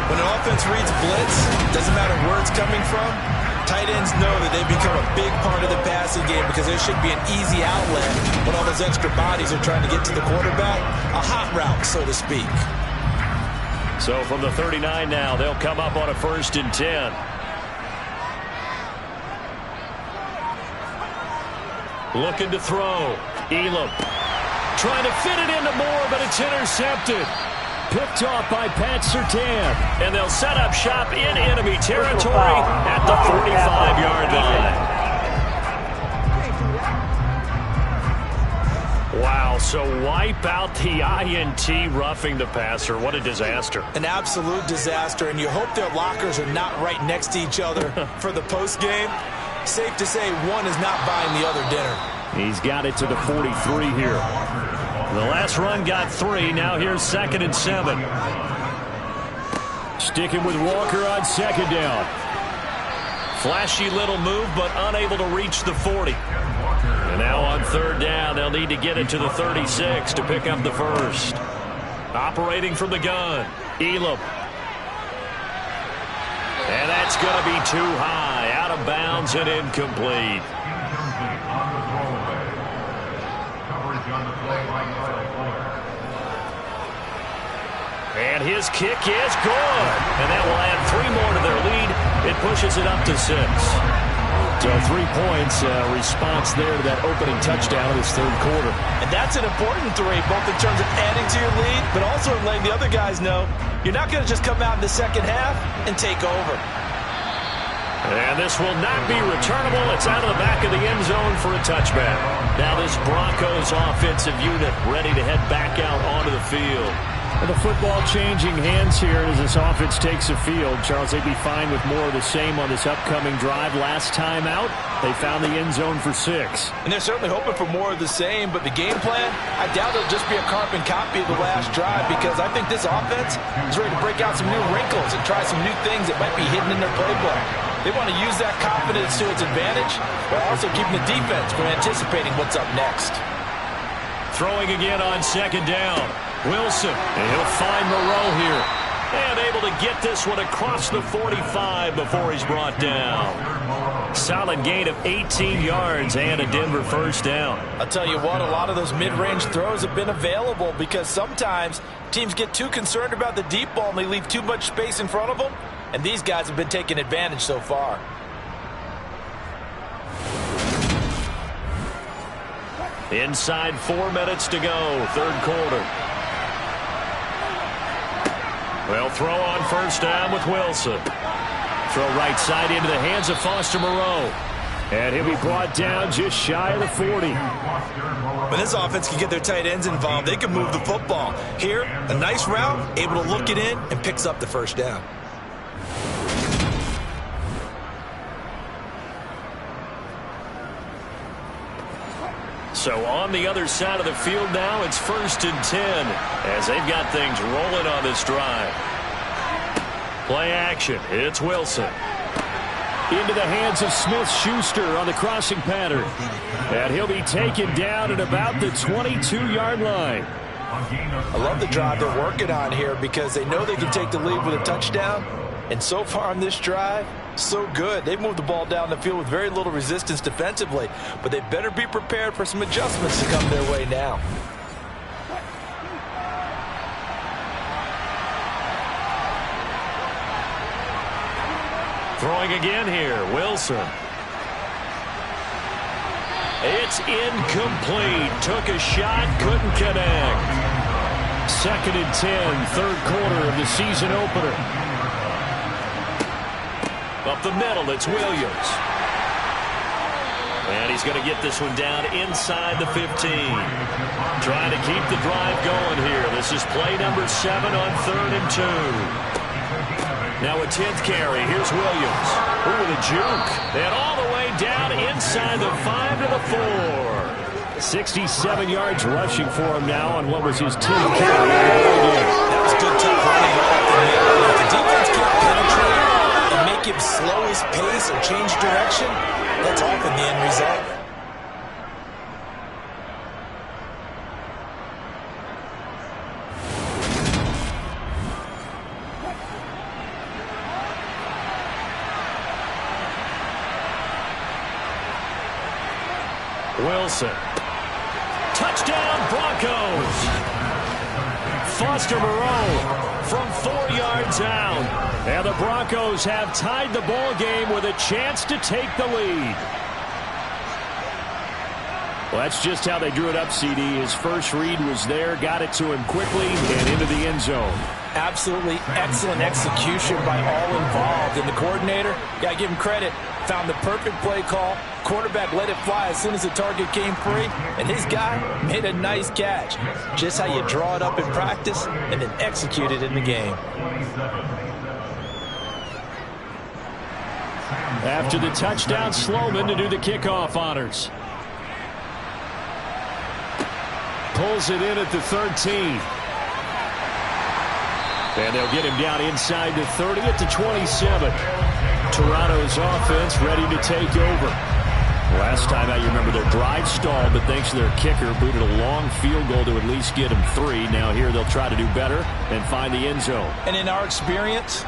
When an offense reads blitz, doesn't matter where it's coming from, tight ends know that they become a big part of the passing game because there should be an easy outlet when all those extra bodies are trying to get to the quarterback. A hot route, so to speak. So from the 39 now, they'll come up on a 1st and 10. Looking to throw. Elam trying to fit it into Moore, but it's intercepted. Picked off by Pat Surtain. And they'll set up shop in enemy territory at the 45-yard line. Wow, so wipe out the INT roughing the passer. What a disaster. An absolute disaster, and you hope their lockers are not right next to each other for the postgame. Safe to say one is not buying the other dinner. He's got it to the 43 here. The last run got 3. Now here's 2nd and 7. Sticking with Walker on 2nd down. Flashy little move, but unable to reach the 40. And now on 3rd down, they'll need to get it to the 36 to pick up the first. Operating from the gun, Elam. And that's going to be too high, out of bounds and incomplete. And his kick is good. And that will add 3 more to their lead. It pushes it up to 6. So 3 points, response there to that opening touchdown of this 3rd quarter. And that's an important 3, both in terms of adding to your lead, but also in letting the other guys know you're not going to just come out in the second half and take over. And this will not be returnable. It's out of the back of the end zone for a touchback. Now this Broncos offensive unit ready to head back out onto the field. And the football changing hands here as this offense takes the field. Charles, they'd be fine with more of the same on this upcoming drive. Last time out, they found the end zone for 6. And they're certainly hoping for more of the same, but the game plan, I doubt it'll just be a carbon copy of the last drive because I think this offense is ready to break out some new wrinkles and try some new things that might be hidden in their playbook. They want to use that confidence to its advantage, but also keeping the defense from anticipating what's up next. Throwing again on 2nd down. Wilson, and he'll find Moreau here. And able to get this one across the 45 before he's brought down. Solid gain of 18 yards and a Denver first down. I'll tell you what, a lot of those mid-range throws have been available because sometimes teams get too concerned about the deep ball and they leave too much space in front of them. and these guys have been taking advantage so far. Inside 4 minutes to go, third quarter. They'll throw on first down with Wilson. Throw right side into the hands of Foster Moreau. And he'll be brought down just shy of the 40. When this offense can get their tight ends involved, they can move the football. Here, a nice route, able to look it in, and picks up the first down. So on the other side of the field now, it's 1st and 10 as they've got things rolling on this drive. Play action. It's Wilson. Into the hands of Smith-Schuster on the crossing pattern. And he'll be taken down at about the 22-yard line. I love the drive they're working on here because they know they can take the lead with a touchdown. And so far on this drive, so good. They've moved the ball down the field with very little resistance defensively. But they better be prepared for some adjustments to come their way now. Throwing again here, Wilson. It's incomplete. Took a shot, couldn't connect. 2nd and 10, third quarter of the season opener. Up the middle, it's Williams. And he's going to get this one down inside the 15. Trying to keep the drive going here. This is play number 7 on 3rd and 2. Now a 10th carry. Here's Williams. Ooh, with a juke. And all the way down inside the 5 to the 4. 67 yards rushing for him now on what was his 10th carry. That was good tough running. If the defense can't penetrate and make him slow his pace or change direction, that's often the end result. Wilson. Touchdown Broncos. Foster Moreau from 4 yards out. And the Broncos have tied the ball game with a chance to take the lead. Well, that's just how they drew it up, CD. His first read was there, got it to him quickly, and into the end zone. Absolutely excellent execution by all involved. And the coordinator, got to give him credit, found the perfect play call. Quarterback let it fly as soon as the target came free, and his guy made a nice catch. Just how you draw it up in practice and then execute it in the game. After the touchdown, Sloman to do the kickoff honors. Pulls it in at the 13. And they'll get him down inside the 30 at the 27. Toronto's offense ready to take over. Last time out, you remember their drive stalled, but thanks to their kicker, booted a long field goal to at least get him 3. Now here they'll try to do better and find the end zone. And in our experience,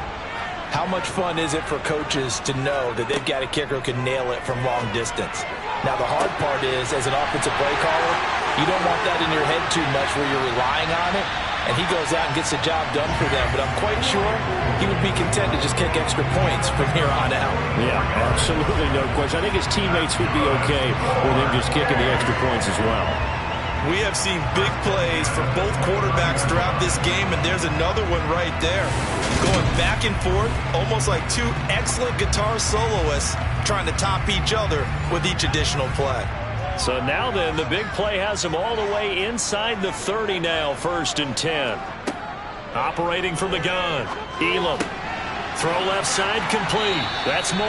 how much fun is it for coaches to know that they've got a kicker who can nail it from long distance? Now the hard part is, as an offensive play caller, you don't want that in your head too much where you're relying on it. And he goes out and gets the job done for them. But I'm quite sure he would be content to just kick extra points from here on out. Yeah, absolutely no question. I think his teammates would be okay with him just kicking the extra points as well. We have seen big plays from both quarterbacks throughout this game, and there's another one right there. Going back and forth, almost like two excellent guitar soloists trying to top each other with each additional play. So now then, the big play has him all the way inside the 30 now, 1st and 10. Operating from the gun, Elam. Throw left side complete. That's Moore.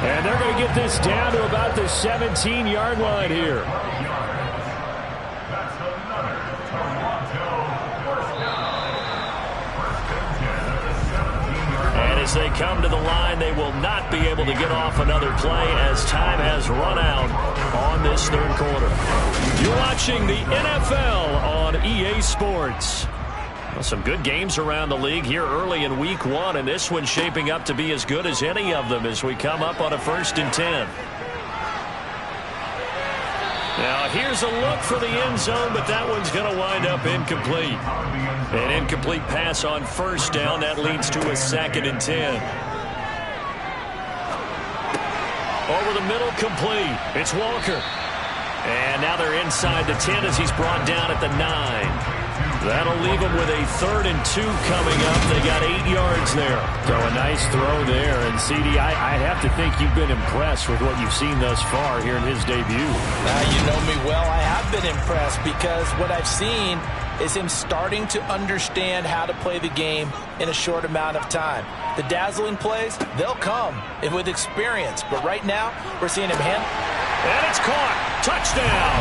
And they're going to get this down to about the 17-yard line here. As they come to the line, they will not be able to get off another play as time has run out on this third quarter. You're watching the NFL on EA Sports. Well, some good games around the league here early in week 1, and this one's shaping up to be as good as any of them as we come up on a 1st and 10. Now here's a look for the end zone, but that one's going to wind up incomplete. An incomplete pass on first down. That leads to a 2nd and 10. Over the middle, complete. It's Walker. And now they're inside the 10 as he's brought down at the 9. That'll leave them with a 3rd and 2 coming up. They got 8 yards there. So a nice throw there. And, CD, I have to think you've been impressed with what you've seen thus far here in his debut. You know me well. I have been impressed because what I've seen is him starting to understand how to play the game in a short amount of time. The dazzling plays, they'll come with experience. But right now, we're seeing him handle. And it's caught. Touchdown.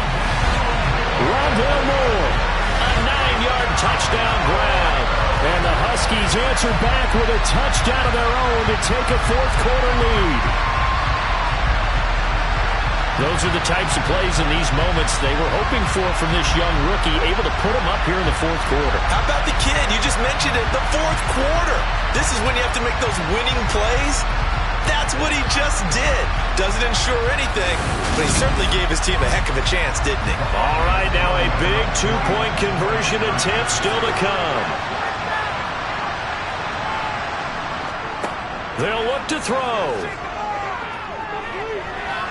Rondale Moore. A 9-yard touchdown grab. And the Huskies answer back with a touchdown of their own to take a 4th quarter lead. Those are the types of plays in these moments they were hoping for from this young rookie, able to put them up here in the 4th quarter. How about the kid? You just mentioned it, the 4th quarter. This is when you have to make those winning plays. That's what he just did. Doesn't ensure anything, but he certainly gave his team a heck of a chance, didn't he? All right, now a big 2-point conversion attempt still to come. They'll look to throw.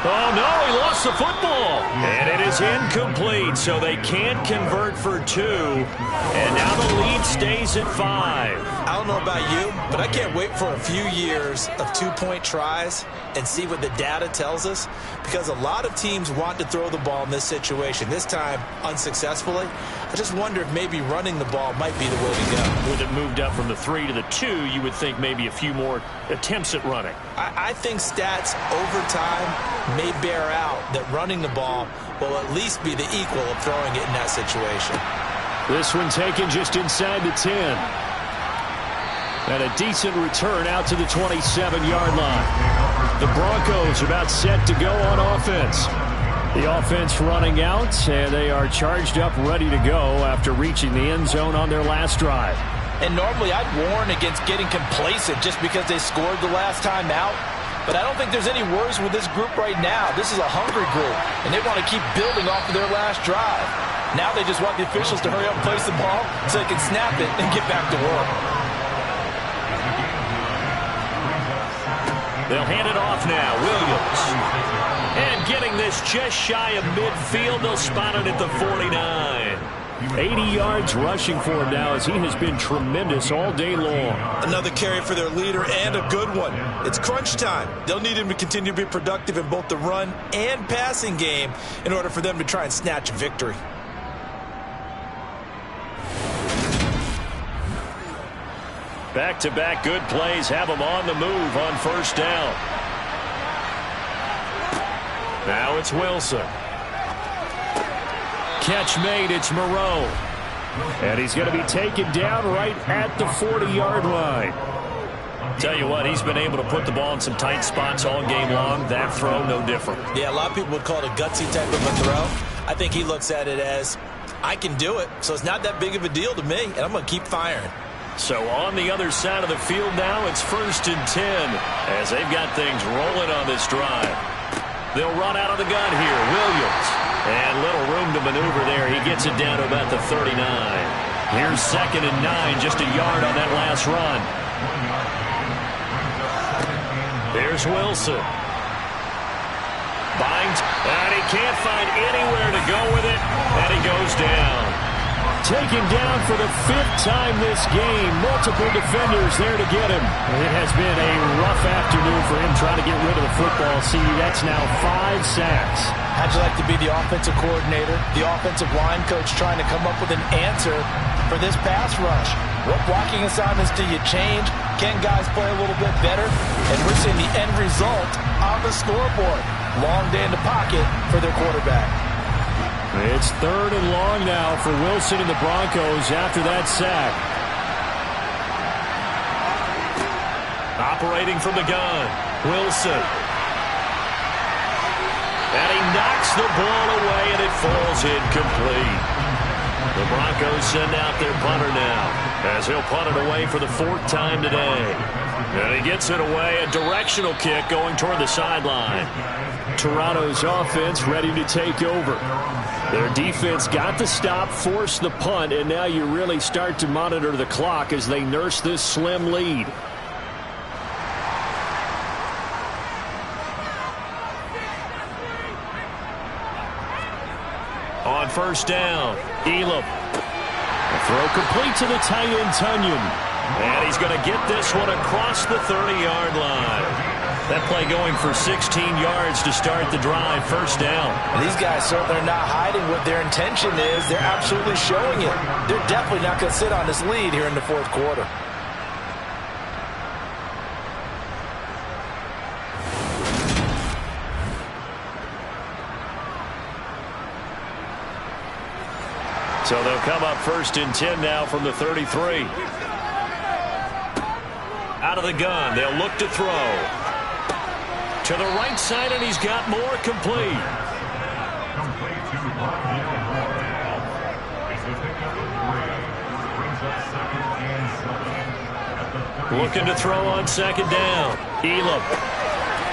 Oh, no, he lost the football. And it is incomplete, so they can't convert for 2. And now the lead stays at 5. I don't know about you, but I can't wait for a few years of 2-point tries and see what the data tells us, because a lot of teams want to throw the ball in this situation. This time, unsuccessfully. I just wonder if maybe running the ball might be the way to go. With it moved up from the 3 to the 2, you would think maybe a few more attempts at running. I think stats over time may bear out that running the ball will at least be the equal of throwing it in that situation. This one taken just inside the 10. And a decent return out to the 27-yard line. The Broncos about set to go on offense. The offense running out, and they are charged up, ready to go after reaching the end zone on their last drive. And normally I'd warn against getting complacent just because they scored the last time out. But I don't think there's any worries with this group right now. This is a hungry group, and they want to keep building off of their last drive. Now they just want the officials to hurry up and place the ball so they can snap it and get back to work. They'll hand it off now. Williams. And getting this just shy of midfield. They'll spot it at the 49. 80 yards rushing for him now as he has been tremendous all day long. Another carry for their leader and a good one. It's crunch time. They'll need him to continue to be productive in both the run and passing game in order for them to try and snatch a victory. Back-to-back good plays have them on the move on first down. Now it's Wilson. Catch made, it's Moreau. And he's going to be taken down right at the 40-yard line. Tell you what, he's been able to put the ball in some tight spots all game long. That throw, no different. Yeah, a lot of people would call it a gutsy type of a throw. I think he looks at it as, I can do it, so it's not that big of a deal to me, and I'm going to keep firing. So on the other side of the field now, it's 1st and 10 as they've got things rolling on this drive. They'll run out of the gun here. Williams. And little room to maneuver there. He gets it down to about the 39. Here's 2nd and 9, just a yard on that last run. Here's Wilson. Binds, and he can't find anywhere to go with it, and he goes down. Taken down for the 5th time this game. Multiple defenders there to get him. It has been a rough afternoon for him trying to get rid of the football. See, that's now 5 sacks. How'd you like to be the offensive coordinator, the offensive line coach trying to come up with an answer for this pass rush? What blocking assignments do you change? Can guys play a little bit better? And we're seeing the end result on the scoreboard. Long day in the pocket for their quarterback. It's 3rd and long now for Wilson and the Broncos after that sack. Operating from the gun, Wilson. And he knocks the ball away, and it falls incomplete. The Broncos send out their punter now, as he'll punt it away for the 4th time today. And he gets it away, a directional kick going toward the sideline. Toronto's offense ready to take over. Their defense got the stop, forced the punt, and now you really start to monitor the clock as they nurse this slim lead. On first down, Elam. The throw complete to the tight end, Tunyon. And he's going to get this one across the 30-yard line. That play going for 16 yards to start the drive, first down. And these guys certainly are not hiding what their intention is. They're absolutely showing it. They're definitely not going to sit on this lead here in the fourth quarter. So they'll come up first and 10 now from the 33. Out of the gun, they'll look to throw. To the right side, and he's got more, complete. Looking to throw on second down. Elam.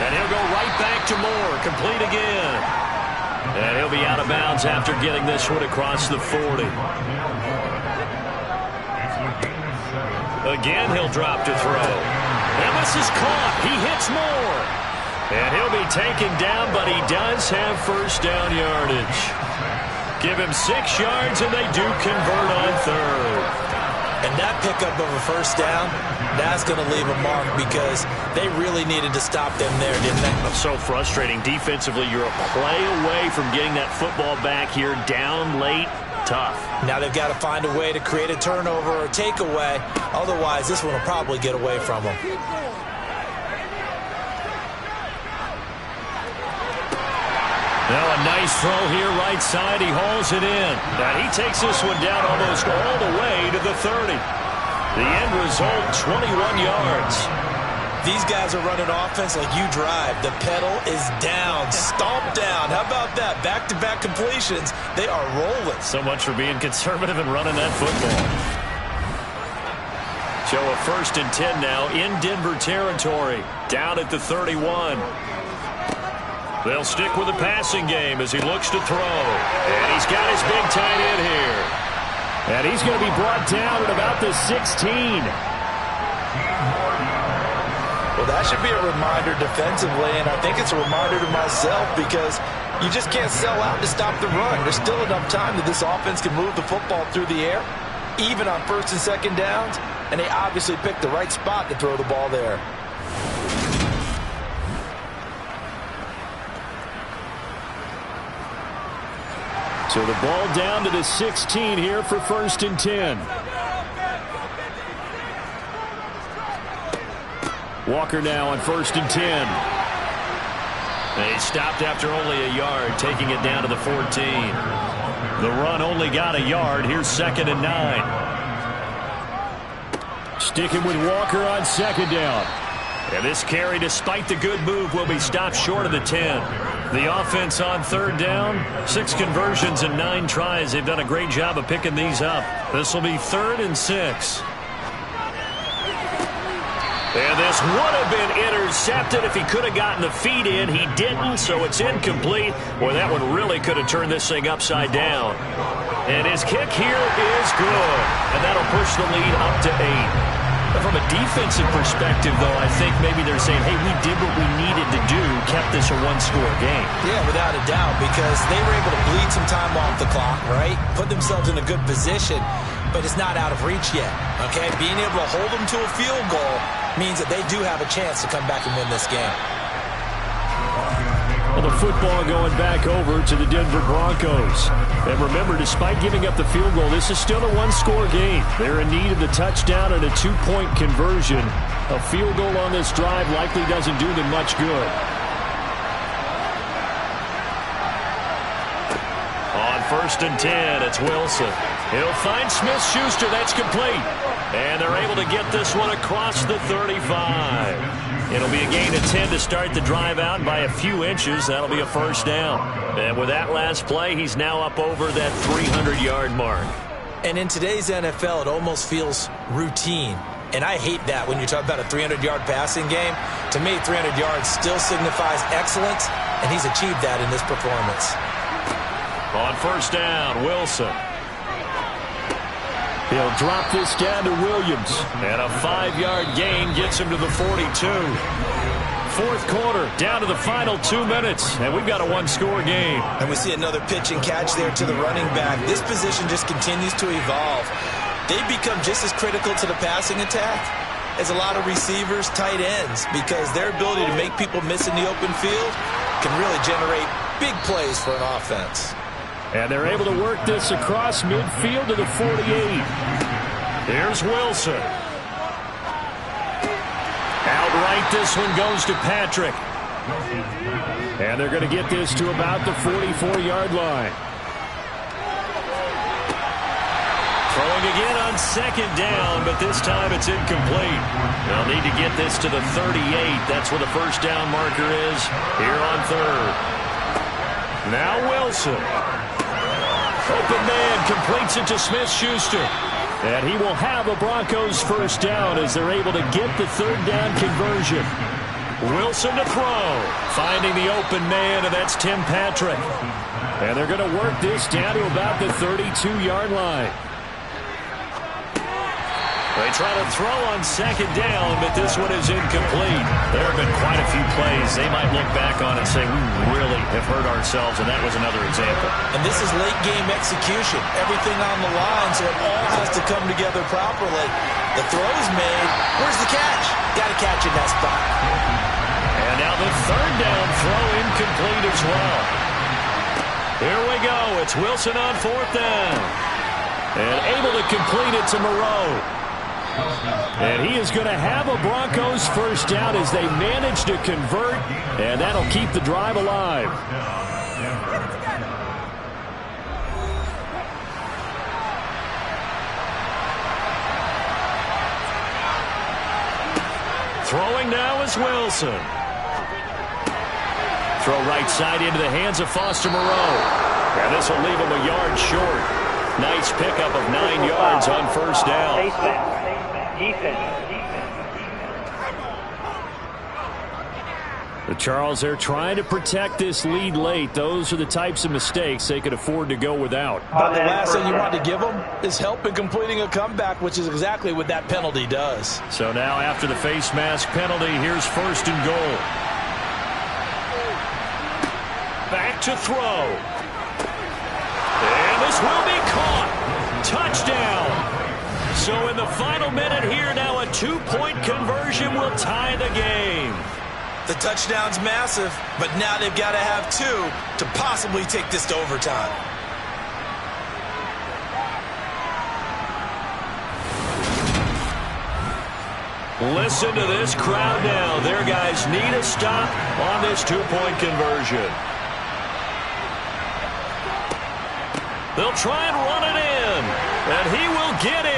And he'll go right back to Moore, complete again. And he'll be out of bounds after getting this one across the 40. Again, he'll drop to throw. And this is caught. He hits Moore. And he'll be taken down, but he does have first down yardage. Give him 6 yards, and they do convert on third. And that pickup of a first down, that's going to leave a mark because they really needed to stop them there, didn't they? So frustrating. Defensively, you're a play away from getting that football back here down late. Tough. Now they've got to find a way to create a turnover or takeaway. Otherwise, this one will probably get away from them. Now a nice throw here right side. He hauls it in. And he takes this one down almost all the way to the 30. The end result, 21 yards. These guys are running offense like you drive. The pedal is down, stomp down. How about that? Back-to-back completions. They are rolling. So much for being conservative and running that football. So a first and 10 now in Denver territory. Down at the 31. They'll stick with the passing game as he looks to throw. And he's got his big tight end here. And he's going to be brought down at about the 16. Well, that should be a reminder defensively, and I think it's a reminder to myself because you just can't sell out to stop the run. There's still enough time that this offense can move the football through the air, even on first and second downs, and they obviously picked the right spot to throw the ball there. So the ball down to the 16 here for first and 10. Walker now on first and 10. They stopped after only a yard, taking it down to the 14. The run only got a yard. Here's second and 9. Sticking with Walker on second down. And this carry, despite the good move, will be stopped short of the 10. The offense on third down, 6 conversions and 9 tries. They've done a great job of picking these up. This will be 3rd and 6. And this would have been intercepted if he could have gotten the feet in. He didn't, so it's incomplete. Boy, that one really could have turned this thing upside down. And his kick here is good. And that'll push the lead up to 8. From a defensive perspective, though, I think maybe they're saying, hey, we did what we needed to do, kept this a one-score game. Yeah, without a doubt, because they were able to bleed some time off the clock, right? Put themselves in a good position, but it's not out of reach yet, okay? Being able to hold them to a field goal means that they do have a chance to come back and win this game. Well, the football going back over to the Denver Broncos. And remember, despite giving up the field goal, this is still a one-score game. They're in need of the touchdown and a 2-point conversion. A field goal on this drive likely doesn't do them much good. On first and 10, it's Wilson. He'll find Smith-Schuster. That's complete. And they're able to get this one across the 35. It'll be a gain of 10 to start the drive out by a few inches. That'll be a first down. And with that last play, he's now up over that 300-yard mark. And in today's NFL, it almost feels routine. And I hate that when you talk about a 300-yard passing game. To me, 300 yards still signifies excellence, and he's achieved that in this performance. On first down, Wilson. He'll drop this down to Williams. And a 5-yard gain gets him to the 42. Fourth quarter, down to the final 2 minutes. And we've got a one-score game. And we see another pitch and catch there to the running back. This position just continues to evolve. They become just as critical to the passing attack as a lot of receivers, tight ends, because their ability to make people miss in the open field can really generate big plays for an offense. And they're able to work this across midfield to the 48. Here's Wilson. Outright, this one goes to Patrick. And they're going to get this to about the 44-yard line. Throwing again on second down, but this time it's incomplete. They'll need to get this to the 38. That's where the first down marker is here on third. Now Wilson. Open man completes it to Smith-Schuster. And he will have a Broncos first down as they're able to get the third down conversion. Wilson to throw. Finding the open man, and that's Tim Patrick. And they're going to work this down to about the 32-yard line. They try to throw on second down, but this one is incomplete. There have been quite a few plays they might look back on and say, we really have hurt ourselves, and that was another example. And this is late-game execution. Everything on the line, so it all has to come together properly. The throw's made. Where's the catch? Got to catch in that spot. And now the third down throw incomplete as well. Here we go. It's Wilson on fourth down. And able to complete it to Moreau. And he is going to have a Broncos first down as they manage to convert, and that'll keep the drive alive. Throwing now is Wilson. Throw right side into the hands of Foster Moreau. And this will leave him a yard short. Nice pickup of 9 yards on first down. The Charles, they're trying to protect this lead late. Those are the types of mistakes they could afford to go without. But the last thing you want to give them is help in completing a comeback, which is exactly what that penalty does. So now after the face mask penalty, here's first and goal. Back to throw. And this will be caught. Touchdown. So in the final minute here, now a 2-point conversion will tie the game. The touchdown's massive, but now they've got to have 2 to possibly take this to overtime. Listen to this crowd now. Their guys need a stop on this 2-point conversion. They'll try and run it in, and he will get in.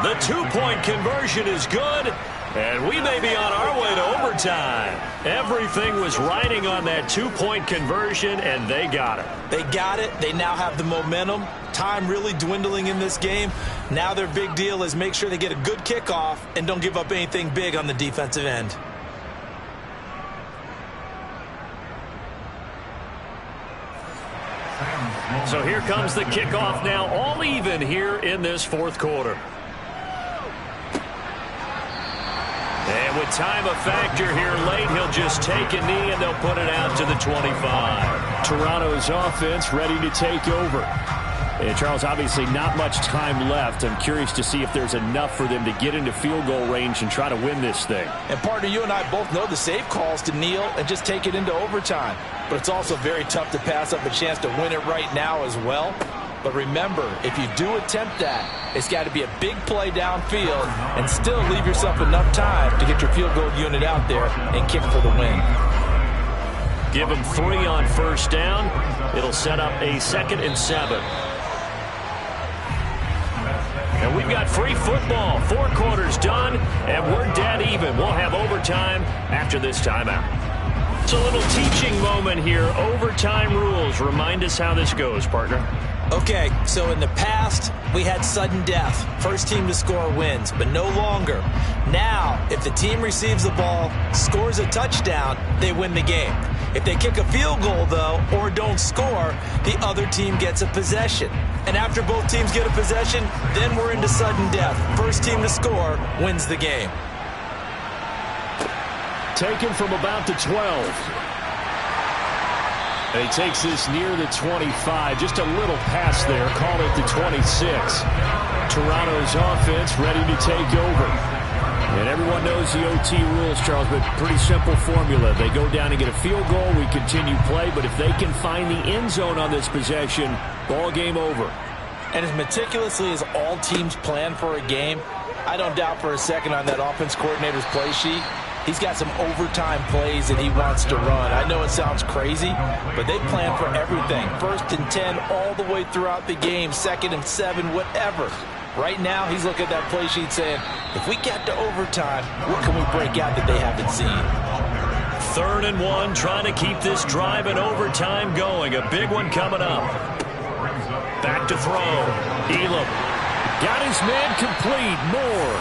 The 2-point conversion is good, and we may be on our way to overtime. Everything was riding on that 2-point conversion, and they got it. They got it. They now have the momentum. Time really dwindling in this game. Now their big deal is make sure they get a good kickoff and don't give up anything big on the defensive end. So here comes the kickoff now, all even here in this fourth quarter. And with time a factor here late, he'll just take a knee and they'll put it out to the 25. Toronto's offense ready to take over. And Charles, obviously not much time left. I'm curious to see if there's enough for them to get into field goal range and try to win this thing. And partner, you and I both know the safe calls to kneel and just take it into overtime. But it's also very tough to pass up a chance to win it right now as well. But remember, if you do attempt that, it's got to be a big play downfield and still leave yourself enough time to get your field goal unit out there and kick for the win. Give them 3 on first down. It'll set up a 2nd and 7. And we've got free football. 4 quarters done, and we're dead even. We'll have overtime after this timeout. It's a little teaching moment here. Overtime rules. Remind us how this goes, partner. Okay, so in the past, we had sudden death. First team to score wins, but no longer. Now, if the team receives the ball, scores a touchdown, they win the game. If they kick a field goal, though, or don't score, the other team gets a possession. And after both teams get a possession, then we're into sudden death. First team to score wins the game. Taken from about the 12. And he takes this near the 25. Just a little pass there. Call it the 26. Toronto's offense ready to take over. And everyone knows the OT rules, Charles, but pretty simple formula. They go down and get a field goal. We continue play. But if they can find the end zone on this possession, ball game over. And as meticulously as all teams plan for a game, I don't doubt for a second on that offense coordinator's play sheet, he's got some overtime plays that he wants to run. I know it sounds crazy, but they plan for everything. 1st and 10 all the way throughout the game, 2nd and 7, whatever. Right now, he's looking at that play sheet saying, if we get to overtime, what can we break out that they haven't seen? 3rd and 1, trying to keep this drive in overtime going. A big one coming up. Back to throw. Elam got his man complete. Moore.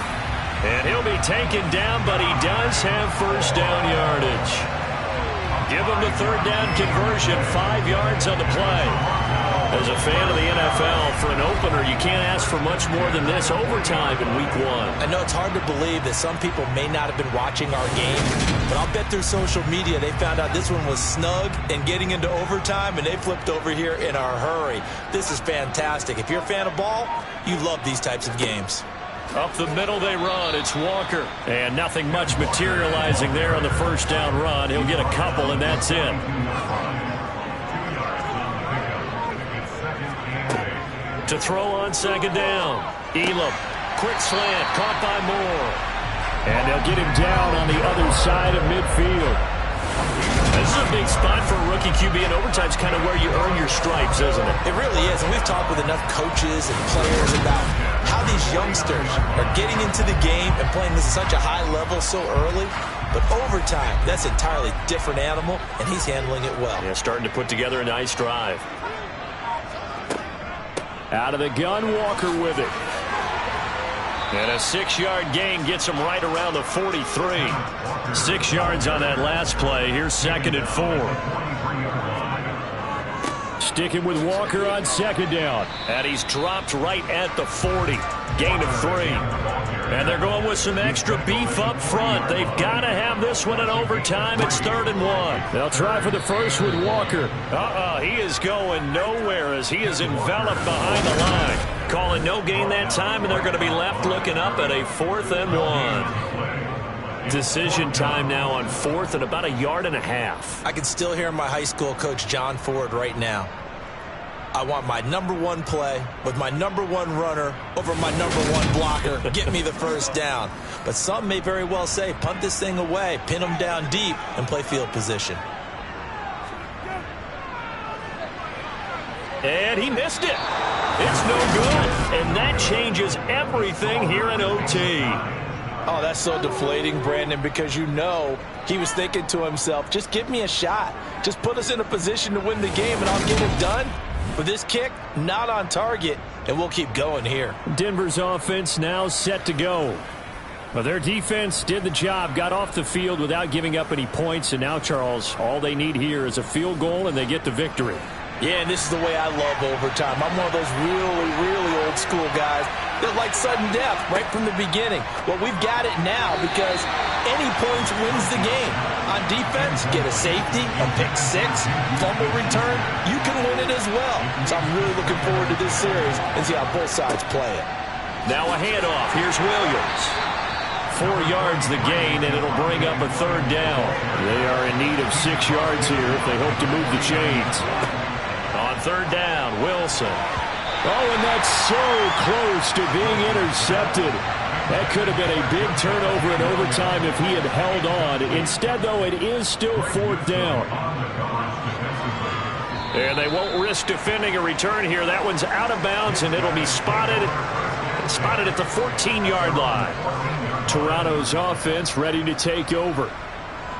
And he'll be taken down, but he does have first down yardage. Give him the 3rd down conversion, 5 yards on the play. As a fan of the NFL, for an opener, you can't ask for much more than this overtime in week 1. I know it's hard to believe that some people may not have been watching our game, but I'll bet through social media they found out this one was snug and getting into overtime, and they flipped over here in a hurry. This is fantastic. If you're a fan of ball, you love these types of games. Up the middle they run. It's Walker. And nothing much materializing there on the first down run. He'll get a couple, and that's it. To throw on 2nd down. Elam. Quick slant. Caught by Moore. And they'll get him down on the other side of midfield. This is a big spot for a rookie QB, and overtime's kind of where you earn your stripes, isn't it? It really is, and we've talked with enough coaches and players about how these youngsters are getting into the game and playing this at such a high level so early. But overtime, that's an entirely different animal, and he's handling it well. Yeah, starting to put together a nice drive. Out of the gun, Walker with it. And a 6-yard gain gets him right around the 43. 6 yards on that last play. Here's 2nd and 4. Sticking with Walker on 2nd down. And he's dropped right at the 40. Gain of 3. And they're going with some extra beef up front. They've got to have this one in overtime. It's 3rd and 1. They'll try for the first with Walker. He is going nowhere as he is enveloped behind the line. Calling no gain that time, and they're going to be left looking up at a 4th and 1. Decision time now on 4th and about 1.5 yards. I can still hear my high school coach, John Ford, right now. I want my #1 play with my #1 runner over my #1 blocker. Get me the first down. But some may very well say, punt this thing away, pin them down deep, and play field position. And he missed it. It's no good. And that changes everything here in OT. Oh, that's so deflating, Brandon, because you know he was thinking to himself, just give me a shot. Just put us in a position to win the game, and I'll get it done. But this kick, not on target, and we'll keep going here. Denver's offense now set to go. Well, their defense did the job, got off the field without giving up any points, and now, Charles, all they need here is a field goal, and they get the victory. Yeah, and this is the way I love overtime. I'm one of those really, really old school guys that like sudden death right from the beginning. Well, we've got it now because any points wins the game. On defense, get a safety, a pick 6, fumble return, you can win it as well. So I'm really looking forward to this series and see how both sides play it. Now a handoff. Here's Williams. 4 yards the gain, and it'll bring up a 3rd down. They are in need of 6 yards here if they hope to move the chains. On 3rd down, Wilson. Oh, and that's so close to being intercepted. That could have been a big turnover in overtime if he had held on. Instead, though, it is still 4th down. And they won't risk defending a return here. That one's out of bounds, and it'll be spotted at the 14-yard line. Toronto's offense ready to take over.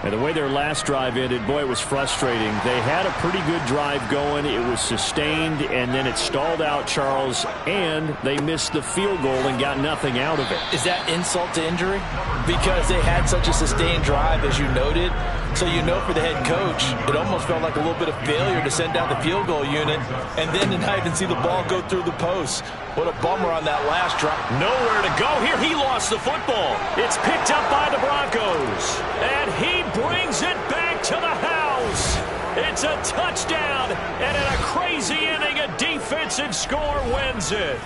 And the way their last drive ended, boy, it was frustrating. They had a pretty good drive going. It was sustained, and then it stalled out, Charles, and they missed the field goal and got nothing out of it. Is that insult to injury? Because they had such a sustained drive, as you noted. So you know for the head coach, it almost felt like a little bit of failure to send out the field goal unit and then to not even see the ball go through the post. What a bummer on that last drive. Nowhere to go. Here he lost the football. It's picked up by the Broncos. And he brings it back to the house. It's a touchdown. And in a crazy inning, a defensive score wins it.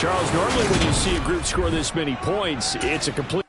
Charles, normally when you see a group score this many points, it's a complete